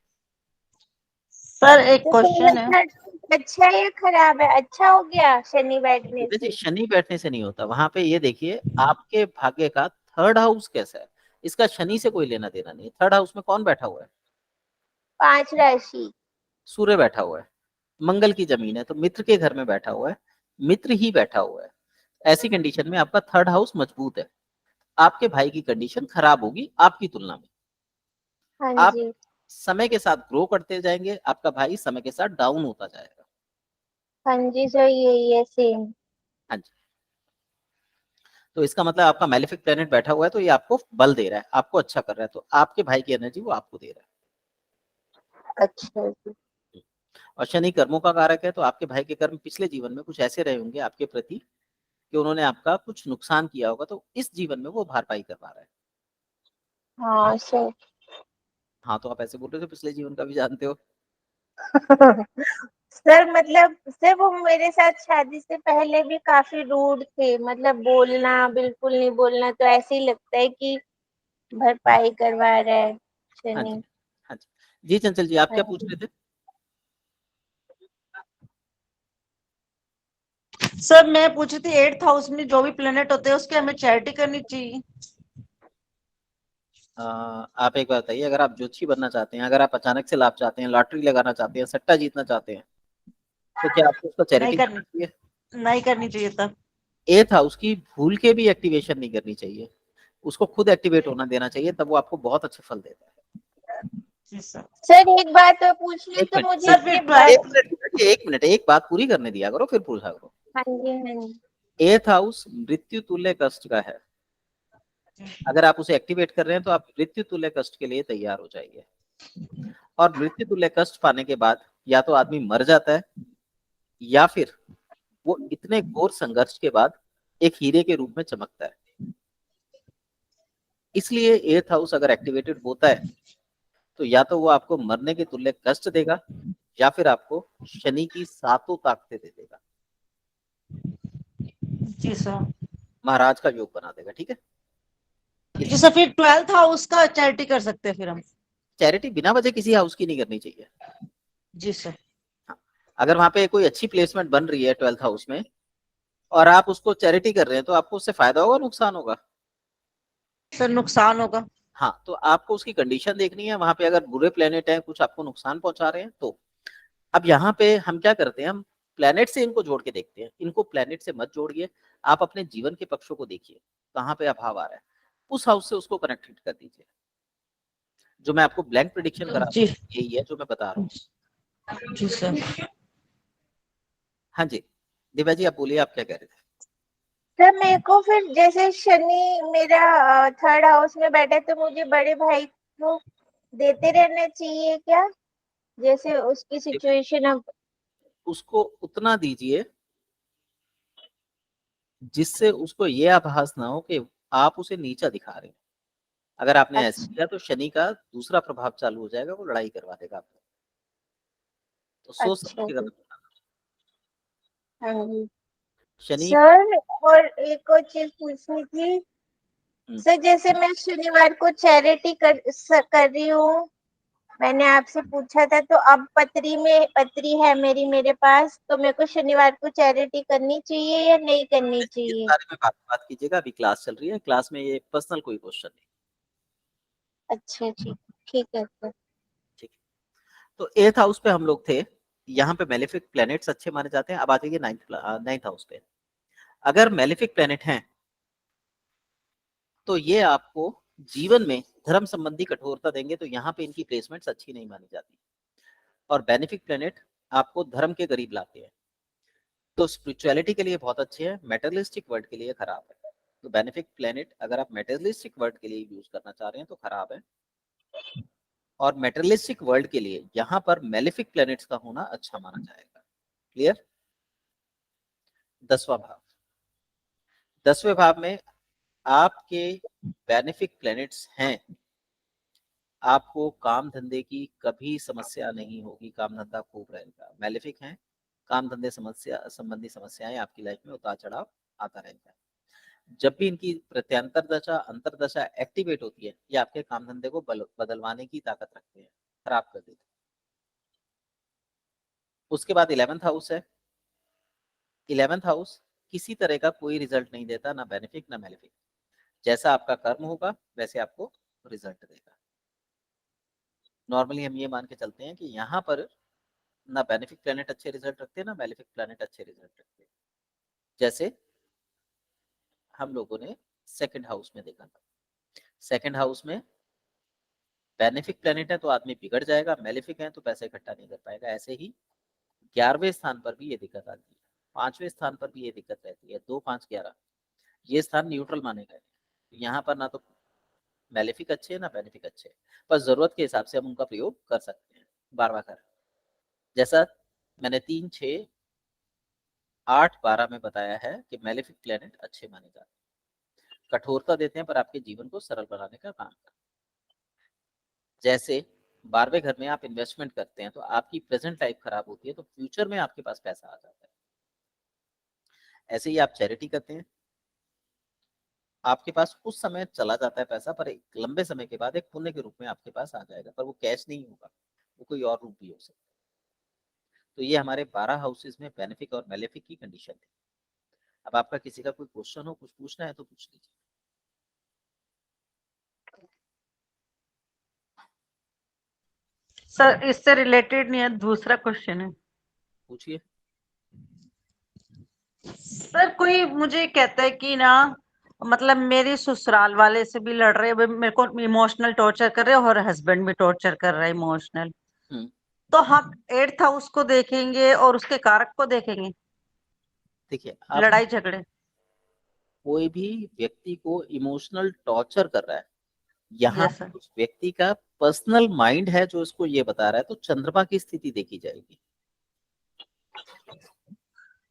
सर एक तो क्वेश्चन है, अच्छा या खराब है? अच्छा हो गया शनि बैठने देखिए, से? शनि बैठने से नहीं होता, वहां पे ये देखिए आपके भाग्य का 3rd हाउस कैसा है, इसका शनि से कोई लेना देना नहीं। 3rd हाउस में कौन बैठा हुआ है? 5 राशि। सूर्य बैठा हुआ है, मंगल की जमीन है, तो मित्र के घर में बैठा हुआ है, मित्र ही बैठा हुआ है। ऐसी कंडीशन में आपका 3rd हाउस मजबूत है, आपके भाई की कंडीशन खराब होगी आपकी तुलना में। हाँ आप जी, समय के साथ ग्रो करते जाएंगे, आपका भाई समय के साथ डाउन होता जाएगा। हाँ जी सर, यही है सेम। हाँ जी। तो इसका मतलब आपका मेलेफिक प्लेनेट बैठा हुआ है तो ये आपको बल दे रहा है, आपको अच्छा कर रहा है, तो आपके भाई की एनर्जी वो आपको दे रहा है। अच्छा जी। और शनि कर्मों का कारक है, तो आपके भाई के कर्म पिछले जीवन में कुछ ऐसे रहे होंगे आपके प्रति कि उन्होंने आपका कुछ नुकसान किया होगा, तो इस जीवन में वो भरपाई कर पा रहा है। हाँ सर। हाँ, तो आप ऐसे बोल रहे थे, पिछले जीवन का भी जानते हो। सर मतलब सर वो मेरे साथ शादी से पहले भी काफी रूड थे, मतलब बोलना बिल्कुल नहीं बोलना, तो ऐसे ही लगता है कि भरपाई करवा रहा है हाँ शनि। जी, हाँ जी। जी चंचल जी, आप क्या पूछ रहे थे? सर मैं पूछी थी 8th हाउस में जो भी प्लेनेट होते हैं उसके हमें चैरिटी करनी चाहिए। आप एक बात बताइए, अगर आप ज्योतिषी बनना चाहते हैं, अगर आप अचानक से लाभ चाहते हैं, लॉटरी लगाना चाहते हैं, सट्टा जीतना चाहते हैं, तो क्या आपको उसका नहीं चैरिटी करनी, करना चाहिए? नहीं करनी चाहिए तब। 8th हाउस की भूल के भी एक्टिवेशन नहीं करनी चाहिए, उसको खुद एक्टिवेट होना देना चाहिए, तब वो आपको बहुत अच्छे फल देता है। जी सर। सर एक बात और पूछ लूं एक तो मिनट, मुझे सर इसके फिर एक बाद। मिनट, एक मिनट, एक बात पूरी करने दिया करो फिर पूछा करो। हाँ जी, हाँ जी। 8th हाउस मृत्यु तुल्य कष्ट का है, अगर आप उसे एक्टिवेट कर रहे हैं तो आप मृत्यु तुल्य कष्ट के लिए तैयार हो जाइए। और मृत्यु तुल्य कष्ट पाने के बाद या तो आदमी मर जाता है, या फिर वो इतने घोर संघर्ष के बाद एक हीरे के रूप में चमकता है। इसलिए एथ हाउस अगर एक्टिवेटेड होता है तो या तो वो आपको मरने के तुल्य कष्ट देगा या फिर आपको शनि की सातों ताकतें दे देगा, जी सर। महाराज का योग बना देगा। ठीक है, जी सर, फिर 12th हाउस का चैरिटी कर सकते हैं फिर हम? चैरिटी बिना वजह किसी हाउस की नहीं करनी चाहिए। जी सर। हाँ, अगर वहां पे कोई अच्छी प्लेसमेंट बन रही है 12th हाउस में और आप उसको चैरिटी कर रहे हैं तो आपको उससे फायदा होगा, नुकसान होगा? सर नुकसान होगा। हाँ, तो आपको उसकी कंडीशन देखनी है, वहां पे अगर बुरे प्लेनेट हैं, कुछ आपको नुकसान पहुंचा रहे हैं तो। अब यहाँ पे हम क्या करते हैं, हम प्लेनेट से इनको जोड़ के देखते हैं। इनको प्लेनेट से मत जोड़िए, आप अपने जीवन के पक्षों को देखिए, कहाँ पे अभाव आ रहा है, उस हाउस से उसको कनेक्टेड कर दीजिए। जो मैं आपको ब्लैंक प्रिडिक्शन करा रहा जी। हूँ यही है जो मैं बता रहा हूँ। जी सर। हाँ जी, दिव्या जी आप बोलिए, आप क्या कह रहे थे? सर मेरे को फिर जैसे शनि मेरा 3rd हाउस में बैठा है तो मुझे बड़े भाई को देते रहना चाहिए क्या, जैसे उसकी सिचुएशन अब? उसको उतना दीजिए जिससे उसको ये आभास ना हो कि आप उसे नीचा दिखा रहे हैं। अगर आपने ऐसे अच्छा। किया तो शनि का दूसरा प्रभाव चालू हो जाएगा, वो लड़ाई करवा देगा आपको। तो सोच समझ अच्छा के जी। कदम उठाना। हाँ जी शनि सर। और एक और चीज पूछनी थी सर, जैसे मैं शनिवार को चैरिटी कर रही हूँ, मैंने आपसे पूछा था, तो अब पत्री है मेरे पास, तो मेरे को शनिवार को चैरिटी करनी चाहिए या नहीं करनी इस चाहिए? बारे में बात कीजिएगा, अभी क्लास चल रही है, क्लास में ये पर्सनल कोई क्वेश्चन नहीं। अच्छा जी, ठीक है सर। ठीक है, तो 8th हाउस पे हम लोग थे, यहाँ पे मेलेफिक प्लैनेट्स अच्छे माने जाते हैं। अब आ जाइए 9th हाउस पे। अगर मेलेफिक प्लैनेट हैं तो ये आपको जीवन में धर्म संबंधी कठोरता देंगे, तो यहाँ पे इनकी प्लेसमेंट्स अच्छी नहीं मानी जाती। और बेनिफिक प्लैनेट आपको धर्म के करीब लाते हैं, तो स्पिरिचुअलिटी के लिए बहुत अच्छे हैं, मेटेरियलिस्टिक वर्ल्ड के लिए खराब है। तो बेनिफिक प्लैनेट अगर आप मेटेरियलिस्टिक वर्ल्ड के लिए यूज करना चाह रहे हैं तो खराब है, और मेटेरियलिस्टिक वर्ल्ड के लिए यहाँ पर मेलेफिक प्लैनेट्स का होना अच्छा माना जाएगा। क्लियर? 10वां भाव, 10वें भाव में आपके बेनिफिक प्लैनेट्स हैं, आपको काम धंधे की कभी समस्या नहीं होगी, काम धंधा खूब रहेगा। मेलेफिक हैं, काम धंधे समस्या संबंधी समस्याएं आपकी लाइफ में उतार चढ़ाव आता रहेगा। जब भी इनकी प्रत्यांतर दशा अंतरदशा एक्टिवेट होती है, ये आपके काम धंधे को बदलवाने की ताकत रखते हैं, खराब कर देते हैं। उसके बाद 11th हाउस है। 11th हाउस किसी तरह का कोई रिजल्ट नहीं देता, ना बेनिफिक ना मेलेफिक। जैसा आपका कर्म होगा वैसे आपको रिजल्ट देगा। नॉर्मली हम ये मान के चलते हैं कि यहाँ पर ना बेनिफिक प्लैनेट अच्छे रिजल्ट रखते हैं ना मेलेफिक प्लैनेट अच्छे रिजल्ट रखते हैं। जैसे हम लोगों ने 2nd हाउस में देखा था, 2nd हाउस में बेनिफिक प्लैनेट है तो आदमी बिगड़ जाएगा, मेलेफिक है तो पैसे इकट्ठा नहीं कर पाएगा। ऐसे ही 11वें स्थान पर भी ये दिक्कत आती है, 5वें स्थान पर भी ये दिक्कत रहती है। 2, 5, 11 ये स्थान न्यूट्रल माने गए। यहाँ पर ना तो मेलेफिक अच्छे है ना बेनिफिक अच्छे है, बस जरूरत के हिसाब से हम उनका प्रयोग कर सकते हैं। 12वां घर, जैसा मैंने 3, 6, 8, 12 में बताया है कि मेलेफिक प्लैनेट अच्छे माने जाते हैं, कठोरता देते हैं पर आपके जीवन को सरल बनाने का काम करते हैं। जैसे 12वें घर में आप इन्वेस्टमेंट करते हैं तो आपकी प्रेजेंट लाइफ खराब होती है, तो फ्यूचर में आपके पास पैसा आ जाता है। ऐसे ही आप चैरिटी करते हैं, आपके पास उस समय चला जाता है पैसा, पर एक लंबे समय के बाद एक पुण्य के रूप में आपके पास आ जाएगा, पर वो कैश नहीं होगा, वो कोई और रूप भी हो सकता है। तो ये हमारे 12 हाउसेज में बेनिफिक और मेलेफिक की कंडीशन थी। अब आपका किसी का कोई क्वेश्चन हो, कुछ पूछना है तो पूछ लीजिए। सर इससे रिलेटेड नहीं है, दूसरा क्वेश्चन है। पूछिए। सर कोई मुझे कहता है कि ना, मतलब मेरे ससुराल वाले से भी लड़ रहे हैं, मेरे को इमोशनल टॉर्चर कर रहे हैं और हस्बैंड भी टॉर्चर कर रहा है इमोशनल। तो हम 8th हाउस को देखेंगे और उसके कारक को देखेंगे, देखिए, आप लड़ाई झगड़े। कोई भी व्यक्ति को इमोशनल टॉर्चर कर रहा है, यहाँ यस सर। उस व्यक्ति का पर्सनल माइंड है जो इसको ये बता रहा है, तो चंद्रमा की स्थिति देखी जाएगी।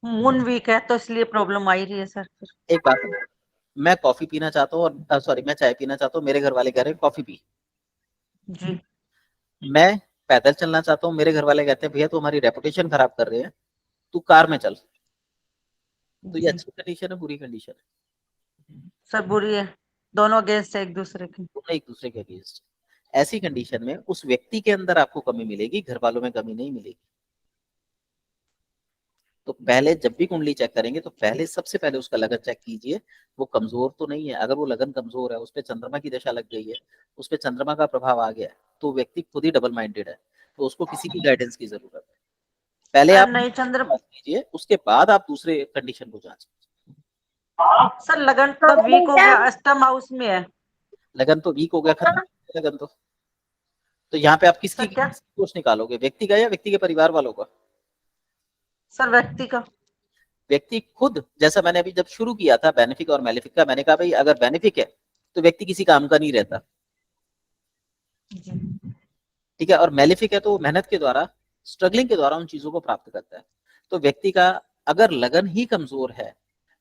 मून वीक है तो इसलिए प्रॉब्लम आई रही है सर। एक बात है, मैं कॉफी पीना चाहता हूँ और सॉरी मैं चाय पीना चाहता हूँ, मेरे घर वाले कह रहे हैं कॉफी पी। जी मैं पैदल चलना चाहता हूँ, मेरे घर वाले कहते हैं भैया तू हमारी रेपुटेशन खराब कर रहे हैं, तू कार में चल। तो ये जी अच्छी कंडीशन है, बुरी कंडीशन है? सर बुरी है, दोनों अगेंस्ट है एक दूसरे के। दोनों एक दूसरे के अगेंस्ट। ऐसी कंडीशन में उस व्यक्ति के अंदर आपको कमी मिलेगी, घर वालों में कमी नहीं मिलेगी। तो पहले जब भी कुंडली चेक करेंगे तो पहले सबसे पहले उसका लगन चेक कीजिए, वो कमजोर तो नहीं है। अगर वो लगन कमजोर है, उस पर चंद्रमा की दशा लग गई है, उस पर चंद्रमा का प्रभाव आ गया है, तो व्यक्ति खुद ही डबल माइंडेड है, तो उसको किसी की गाइडेंस की जरूरत है। पहले आप नहीं चंद्र बात कीजिए, उसके बाद आप दूसरे कंडीशन को जांचिए। सर लगन तो वीक हो गया, अष्टम हाउस में है। लगन तो वीक हो गया, खत्म लगन तो यहाँ पे आप किसकी सर क्या? दोष निकालोगे, व्यक्ति का या व्यक्ति के परिवार वालों का? सर व्यक्ति का। व्यक्ति खुद, जैसा मैंने अभी जब शुरू किया था बेनिफिक और मैलेफिक का, मैंने कहा भाई अगर बेनिफिक है तो व्यक्ति किसी काम का नहीं रहता, ठीक है, और मैलेफिक है तो मेहनत के द्वारा, स्ट्रगलिंग के द्वारा उन चीजों को प्राप्त करता है। तो व्यक्ति का अगर लगन ही कमजोर है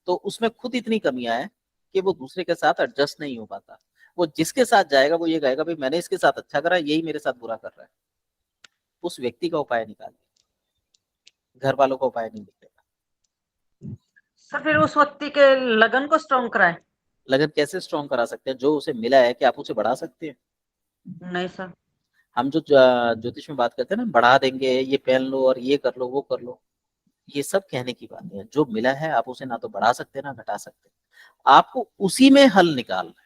तो उसमें खुद इतनी कमियां है कि वो दूसरे के साथ एडजस्ट नहीं हो पाता। वो जिसके साथ जाएगा वो ये कहेगा भाई मैंने इसके साथ अच्छा करा, यही मेरे साथ बुरा कर रहा है। उस व्यक्ति का उपाय निकालिए, घर वालों का उपाय नहीं निकलेगा। सर फिर उस व्यक्ति के लगन को स्ट्रॉन्ग कराए? लगन कैसे स्ट्रॉन्ग करा सकते हैं? जो उसे मिला है कि आप उसे बढ़ा सकते हैं? नहीं सर। हम जो ज्योतिष में बात करते हैं ना, बढ़ा देंगे, ये पहन लो और ये कर लो वो कर लो, ये सब कहने की बात है। जो मिला है आप उसे ना तो बढ़ा सकते ना घटा सकते, आपको उसी में हल निकालना है।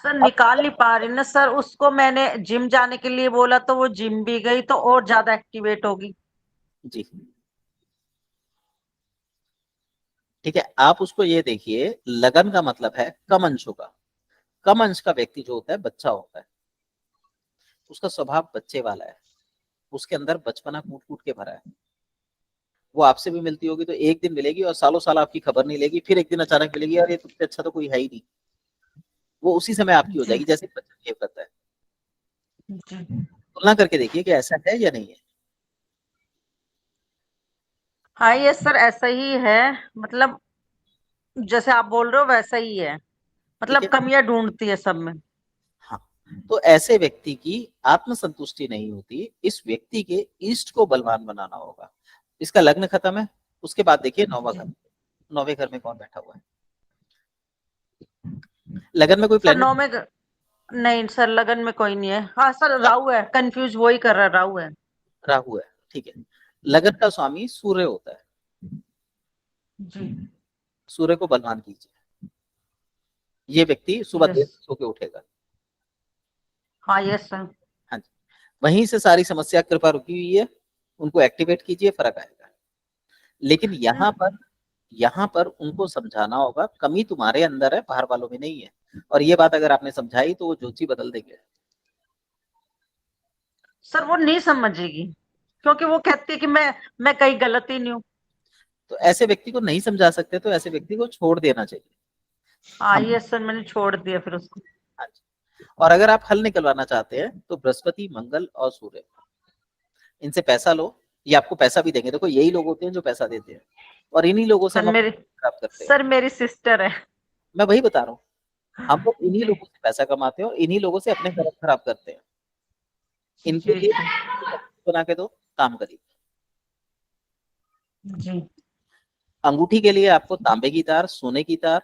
सर निकाल नहीं पा रही ना सर, उसको मैंने जिम जाने के लिए बोला तो वो जिम भी गई तो और ज्यादा एक्टिवेट होगी। जी ठीक है, आप उसको ये देखिए, लगन का मतलब है कम अंशों का। कम अंश का व्यक्ति जो होता है बच्चा होता है, उसका स्वभाव बच्चे वाला है, उसके अंदर बचपना कूट कूट के भरा है। वो आपसे भी मिलती होगी तो एक दिन मिलेगी और सालों साल आपकी खबर नहीं लेगी, फिर एक दिन अचानक मिलेगी, यार ये तुझसे अच्छा तो कोई है ही नहीं। वो उसी समय आपकी हो जाएगी जैसे बच्चा बिहेव करता है। तुलना करके देखिए कि ऐसा है या नहीं है। हाँ ये सर ऐसा ही है, मतलब जैसे आप बोल रहे हो वैसा ही है, मतलब ठीक है, कमियां ढूंढती है सब में। हाँ, तो ऐसे व्यक्ति की आत्मसंतुष्टि नहीं होती। इस व्यक्ति के ईष्ट को बलवान बनाना होगा। इसका लग्न खत्म है, उसके बाद देखिए नौवां घर, नौवे घर में कौन बैठा हुआ है। लगन में कोई सर प्लेनेट? नहीं सर लगन में कोई नहीं है। हाँ सर राहु है, कंफ्यूज वही कर रहा है, राहु है। राहु है, ठीक है। लगन का स्वामी सूर्य होता है, जी सूर्य को बलवान कीजिए। ये व्यक्ति सुबह देर यस। से सो के उठेगा। हाँ यस सर। हाँ जी, वहीं से सारी समस्या कृपा रुकी हुई है, उनको एक्टिवेट कीजिए, फर्क आएगा। लेकिन यहाँ पर उनको समझाना होगा कमी तुम्हारे अंदर है, बाहर वालों में नहीं है। और ये बात अगर आपने समझाई तो वो ज्योति बदल देंगे। सर वो नहीं समझेगी, क्योंकि वो कहती है कि मैं कहीं गलत ही नहीं हूँ। तो ऐसे व्यक्ति को नहीं समझा सकते तो ऐसे व्यक्ति को छोड़ देना चाहिए। हाँ हम, यस सर मैंने छोड़ दिया फिर उसको। हाँ जी। और अगर आप हल निकलवाना चाहते हैं तो बृहस्पति, मंगल और सूर्य, इनसे पैसा लो, ये आपको पैसा भी देंगे। देखो यही लोग होते हैं जो पैसा देते हैं, और इन्हीं लोगों से सर हम अपना मेरी खराब करते हैं। सर मेरी सिस्टर है। मैं वही बता रहा हूँ, हम लोग इन्हीं जी लोगों से पैसा कमाते हैं और इन्हीं लोगों से अपने कर्म खराब करते हैं। इनके जी लिए बना के दो, काम करिए। जी अंगूठी के लिए आपको तांबे की तार, सोने की तार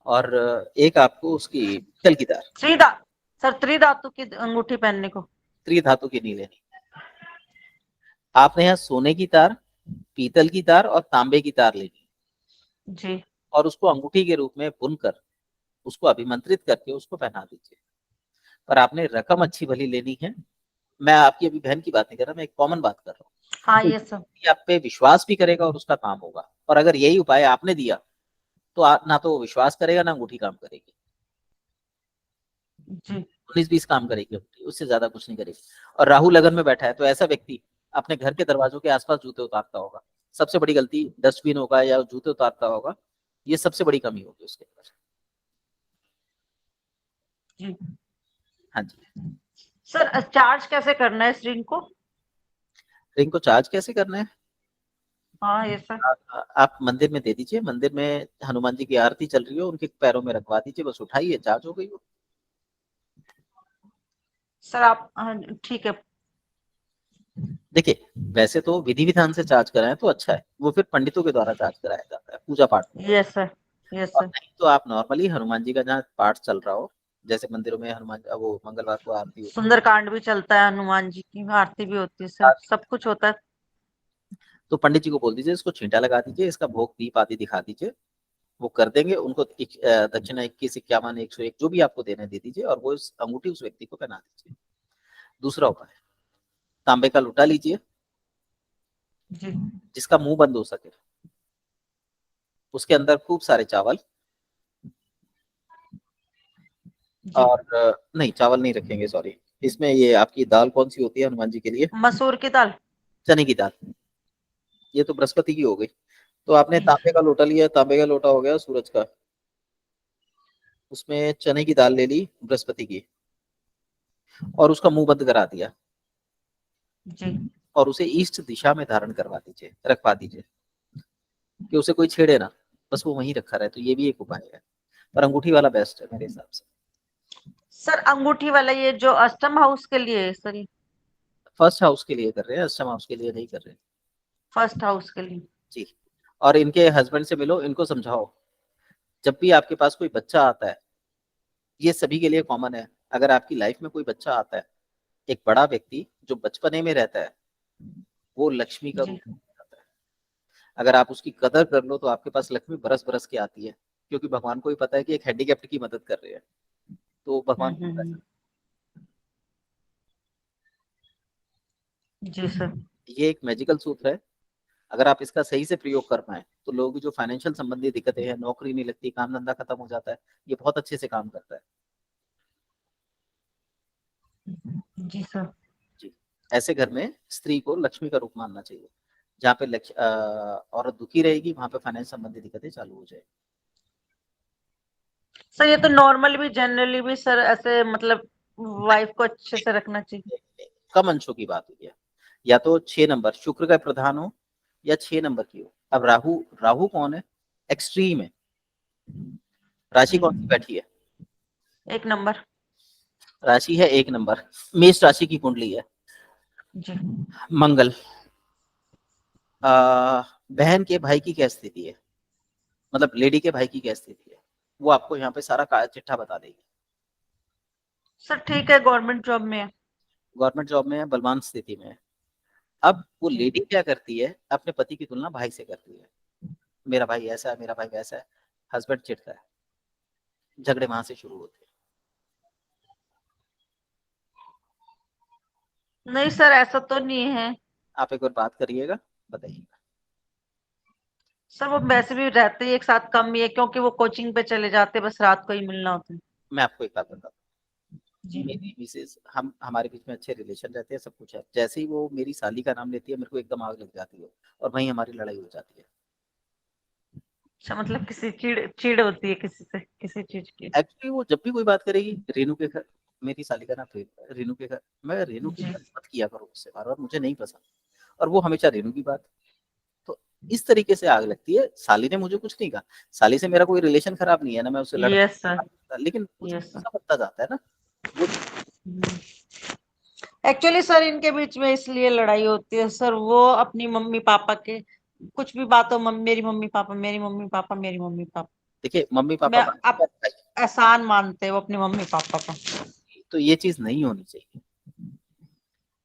और एक आपको उसकी पित्तल की तार, त्रिधा सर त्रिधातु की अंगूठी पहनने को। त्रिधातु की नहीं लेनी। आपने यहाँ सोने की तार, पीतल की तार और तांबे की तार लेनी, जी और उसको अंगूठी के रूप में बुनकर उसको अभिमंत्रित करके उसको पहना दीजिए। पर आपने रकम अच्छी भली लेनी है। मैं आपकी अभी बहन की बात नहीं कर रहा, मैं एक कॉमन बात कर रहा हूँ। हाँ तो ये सर। ये आप पे विश्वास भी करेगा और उसका काम होगा। और अगर यही उपाय आपने दिया तो ना तो वो विश्वास करेगा ना अंगूठी काम करेगी। जी 19-20 काम करेगी अंगूठी, उससे ज्यादा कुछ नहीं करेगी। और राहु लगन में बैठा है तो ऐसा व्यक्ति अपने घर के दरवाजों के आसपास जूते उतारता होगा। सबसे बड़ी गलती डस्टबिन होगा या जूते उतारता होगा, ये सबसे बड़ी कमी होगी उसके अंदर। जी हाँ जी। सर चार्ज कैसे करना है इस रिंग को? रिंग को चार्ज कैसे करना है? हाँ ये सर। आप मंदिर में दे दीजिए, मंदिर में हनुमान जी की आरती चल रही हो, उनके पैरों में रखवा दीजिए, बस उठाइए, चार्ज हो गई वो। सर आप ठीक है। देखिए वैसे तो विधि विधान से चार्ज कराएं तो अच्छा है, वो फिर पंडितों के द्वारा चार्ज कराया जाता है पूजा पाठ में। यस सर, यस और सर। नहीं तो आप नॉर्मली हनुमान जी का जहाँ पाठ चल रहा हो, जैसे मंदिरों में हनुमान वो मंगलवार को आरती होती सुंदरकांड भी चलता है, हनुमान जी की आरती भी होती है है, सर, सब कुछ होता है। तो पंडित जी को बोल दीजिए इसको छींटा लगा दीजिए, इसका भोग दीप आदि दिखा दीजिए, वो कर देंगे। उनको दक्षिणा 21, 51, 101 जो भी आपको देना दे दीजिए, और वो अंगूठी उस व्यक्ति को पहना दीजिए। दूसरा उपाय, तांबे का लोटा लीजिए जी जिसका मुंह बंद हो सके, उसके अंदर खूब सारे चावल, जी। और नहीं चावल नहीं रखेंगे, सॉरी, इसमें ये आपकी दाल कौन सी होती है हनुमान जी के लिए? मसूर की दाल। चने की दाल। ये तो बृहस्पति की हो गई। तो आपने तांबे का लोटा लिया, तांबे का लोटा हो गया सूरज का, उसमें चने की दाल ले ली बृहस्पति की, और उसका मुंह बंद करा दिया, जी और उसे ईस्ट दिशा में धारण करवा दीजिए, रखवा दीजिए कि उसे कोई छेड़े ना, बस वो वहीं रखा रहे। तो ये भी एक उपाय है, पर अंगूठी वाला बेस्ट है मेरे हिसाब से। सर अंगूठी वाला ये जो अष्टम हाउस के लिए है सर, ये फर्स्ट हाउस के लिए कर रहे हैं, अष्टम हाउस के लिए नहीं कर रहे। फर्स्ट हाउस के लिए। जी। और इनके हस्बैंड से मिलो, इनको समझाओ, जब भी आपके पास कोई बच्चा आता है, ये सभी के लिए कॉमन है, अगर आपकी लाइफ में कोई बच्चा आता है, एक बड़ा व्यक्ति जो बचपने में रहता है, वो लक्ष्मी का जी रूप आता है। अगर आप उसकी कदर कर लो तो आपके पास लक्ष्मी बरस बरस के आती है, क्योंकि भगवान को भी पता है कि एक हैंडीकैप्ड की मदद कर रहे हैं, तो भगवान को पता है। जी सर। ये एक मैजिकल सूत्र है, अगर आप इसका सही से प्रयोग कर पाए तो लोगों की जो फाइनेंशियल संबंधी दिक्कतें हैं, नौकरी नहीं लगती, काम धंधा खत्म हो जाता है, ये बहुत अच्छे से काम करता है। जी सर। जी। ऐसे घर में स्त्री को लक्ष्मी का रूप मानना चाहिए, जहाँ पे औरत दुखी रहेगी वहां पे फाइनेंस संबंधी दिक्कतें चालू हो जाएगी। सर ये तो नॉर्मल भी जनरली भी सर ऐसे मतलब वाइफ को अच्छे से रखना चाहिए। कम अंशों की बात हुई है, या तो 6 नंबर शुक्र का प्रधान हो, या 6 नंबर की हो। अब राहु, राहु कौन है? एक्सट्रीम है। राशि कौन सी बैठी है? 1 नंबर। राशि है 1 नंबर, मेष राशि की कुंडली है। जी मंगल, बहन के भाई की क्या स्थिति है, मतलब लेडी के भाई की क्या स्थिति है, वो आपको यहाँ पे सारा चिट्ठा बता देगी। सर ठीक है, गवर्नमेंट जॉब में है। गवर्नमेंट जॉब में है, बलवान स्थिति में है। अब वो लेडी क्या करती है, अपने पति की तुलना भाई से करती है, मेरा भाई ऐसा है, मेरा भाई वैसा है, हस्बैंड चिढ़ता है, झगड़े वहां से शुरू होते हैं। नहीं सर ऐसा तो नहीं है। आप एक बार बात करिएगा, बताइएगा। सर वो वैसे भी रहते ही एक साथ कम ही है, क्योंकि वो कोचिंग पे चले जाते, बस रात को ही मिलना होता है। मैं आपको एक बात बताता हूँ, जी मेरी मिसेज, हम हमारे बीच में अच्छे रिलेशन रहते हैं, सब कुछ है, जैसे ही वो मेरी साली का नाम लेती है मेरे को एकदम आग लग जाती है, और वहीं हमारी लड़ाई हो जाती है। अच्छा, मतलब किसी चिड़ चिड़ होती है किसी से, किसी चीज की। एक्चुअली वो जब भी कोई बात करेगी, रेनू के घर, मेरी साली का नाम रेनू के घर, मैं रेनू की जी बात मत किया करो उससे बार बार, मुझे नहीं पसंद, और वो हमेशा रेनू की बात। तो इस तरीके से आग लगती है। साली ने मुझे कुछ नहीं कहा, साली से मेरा कोई रिलेशन खराब नहीं है ना, मैं उससे यस सर, लड़ता, लेकिन कुछ यस सर। गुस्सा बनता जाता है ना वो। एक्चुअली सर इनके बीच में इसलिए लड़ाई होती है सर, वो अपनी मम्मी पापा के कुछ भी बात हो, मेरी मम्मी पापा, मेरी मम्मी पापा, मेरी मम्मी पापा, देखिए मम्मी पापा मैं अब एहसान मानते हैं वो अपनी मम्मी पापा का। तो ये चीज नहीं होनी चाहिए।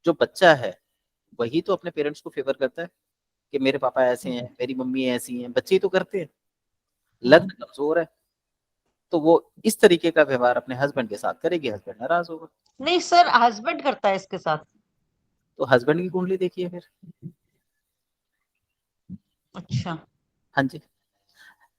जो बच्चा है वही तो अपने पेरेंट्स को फेवर करता है कि मेरे पापा ऐसे हैं, मेरी मम्मी ऐसी हैं, बच्चे ही तो करते हैं। लग्न कमजोर है तो वो इस तरीके का व्यवहार अपने हस्बैंड के साथ करेगी, हस्बैंड नाराज होगा। नहीं सर, हस्बैंड करता है इसके साथ। तो हस्बैंड की कुंडली देखिए फिर। अच्छा हाँ जी।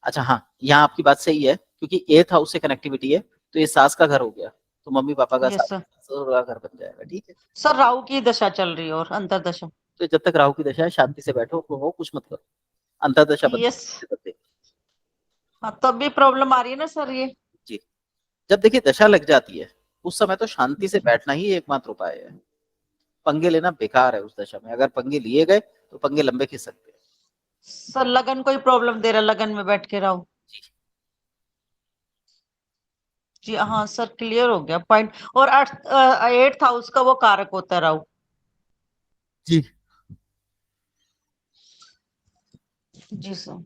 अच्छा हाँ, यहाँ आपकी बात सही है, क्योंकि 8th हाउस से कनेक्टिविटी है, तो ये सास का घर हो गया, तो मम्मी पापा का यस सर। ससुर का घर बन जाएगा। ठीक है, सर राहु की दशा चल रही है और अंतरदशा। तो जब तक राहु की दशा है शांति से बैठो, हो कुछ मत करो, अंतरदशा बंद यस। कर दे। हाँ तब भी प्रॉब्लम आ रही है ना सर ये। जी। जब देखिए दशा लग जाती है उस समय तो शांति से बैठना ही एकमात्र उपाय है। पंगे लेना बेकार है उस दशा में, अगर पंगे लिए गए तो पंगे लंबे खिंच सकते हैं। सर लगन कोई प्रॉब्लम दे रहा, लगन में बैठ के राहु। जी हाँ सर, क्लियर हो गया पॉइंट। और 8th हाउस का वो कारक होता है राहु। जी जी सर।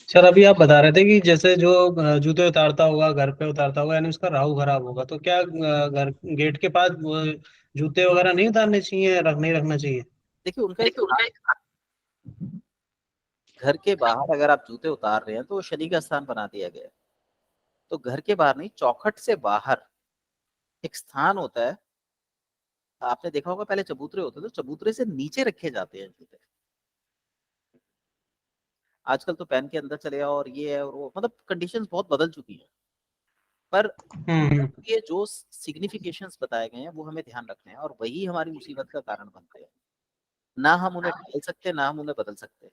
सर अभी आप बता रहे थे कि जैसे जो जूते उतारता होगा, घर पे उतारता होगा, यानी उसका राहु खराब होगा, तो क्या घर गेट के पास जूते वगैरह नहीं उतारने चाहिए, नहीं रखना चाहिए? देखिए, उनका एक घर के बाहर अगर आप जूते उतार रहे हैं तो वो शनि का स्थान बना दिया गया है। तो घर के बाहर नहीं, चौखट से बाहर एक स्थान होता है। आपने देखा होगा पहले चबूतरे होते थे, चबूतरे से नीचे रखे जाते हैं जूते। आजकल तो पहन के अंदर चले आओ और ये है और वो, मतलब कंडीशंस बहुत बदल चुकी हैं। पर ये जो सिग्निफिकेशंस बताए गए हैं वो हमें ध्यान रखने हैं, और वही हमारी मुसीबत का कारण बनते हैं। ना हम उन्हें बदल सकते, ना हम उन्हें बदल सकते।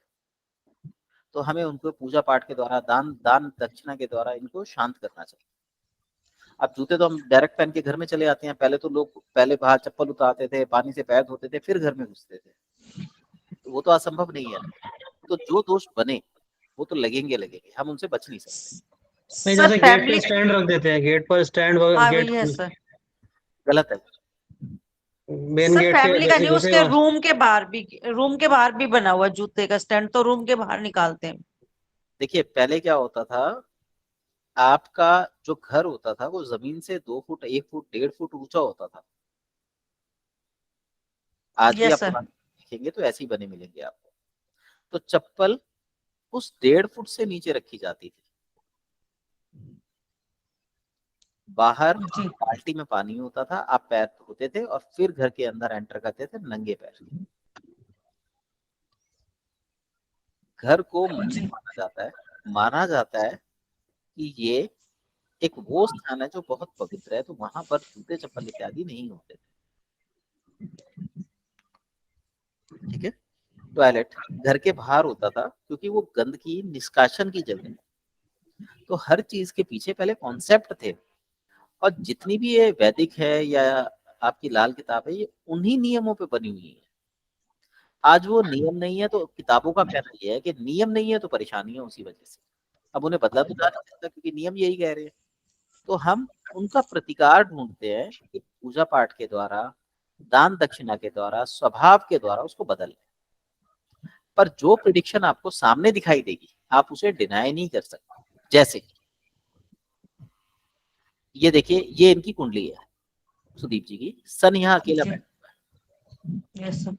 तो हमें उनको पूजा पाठ के द्वारा, दान दक्षिणा के द्वारा इनको शांत करना चाहिए। अब जूते तो हम डायरेक्ट पहन के घर में चले आते हैं। पहले तो लोग पहले बाहर चप्पल उतारते थे, पानी से पैर धोते थे, फिर घर में घुसते थे। तो वो तो असंभव नहीं है। तो जो दोष बने वो तो लगेंगे, हम उनसे बच नहीं सकते। नहीं, सर जैसे गेट पे फैमिली, स्टैंड रख देते हैं, गेट पर स्टैंड, हाँ गेट वही है सर। गलत है। मेन सर गेट के फैमिली का जैसे नहीं, जूते उसके रूम के बाहर भी बना हुआ जूते का स्टैंड, तो रूम के बाहर निकालते हैं। देखिए, पहले क्या होता था, आपका जो घर होता था वो जमीन से 2 फुट, 1 फुट, 1.5 फुट ऊंचा होता था। आज भी यस आप सर। पुराने देखेंगे तो ऐसे ही बने मिलेंगे आपको। तो चप्पल उस 1.5 फुट से नीचे रखी जाती थी। बाहर जी बाल्टी में पानी होता था, आप पैर धोते थे और फिर घर के अंदर एंटर करते थे नंगे पैर। घर को मंदिर जी माना जाता है कि ये एक वो स्थान है जो बहुत पवित्र है, तो वहां पर जूते चप्पल इत्यादि नहीं होते थे। ठीक है। टॉयलेट घर के बाहर होता था क्योंकि वो गंद की निष्कासन की जगह है। तो हर चीज के पीछे पहले कॉन्सेप्ट थे, और जितनी भी ये वैदिक है या आपकी लाल किताब है, ये उन्हीं नियमों पे बनी हुई है। आज वो नियम नहीं है, तो किताबों का कहना ये है कि नियम नहीं है तो परेशानी है उसी वजह से। अब उन्हें बदला तो जा नहीं सकता क्योंकि नियम यही कह रहे हैं। तो हम उनका प्रतिकार ढूंढते हैं कि पूजा पाठ के द्वारा, दान दक्षिणा के द्वारा, स्वभाव के द्वारा उसको बदल लें। पर जो प्रिडिक्शन आपको सामने दिखाई देगी आप उसे डिनाई नहीं कर सकते। जैसे ये देखिए, ये इनकी कुंडली है सुदीप जी की, सन यहाँ अकेला जी बैठा है। Yes sir.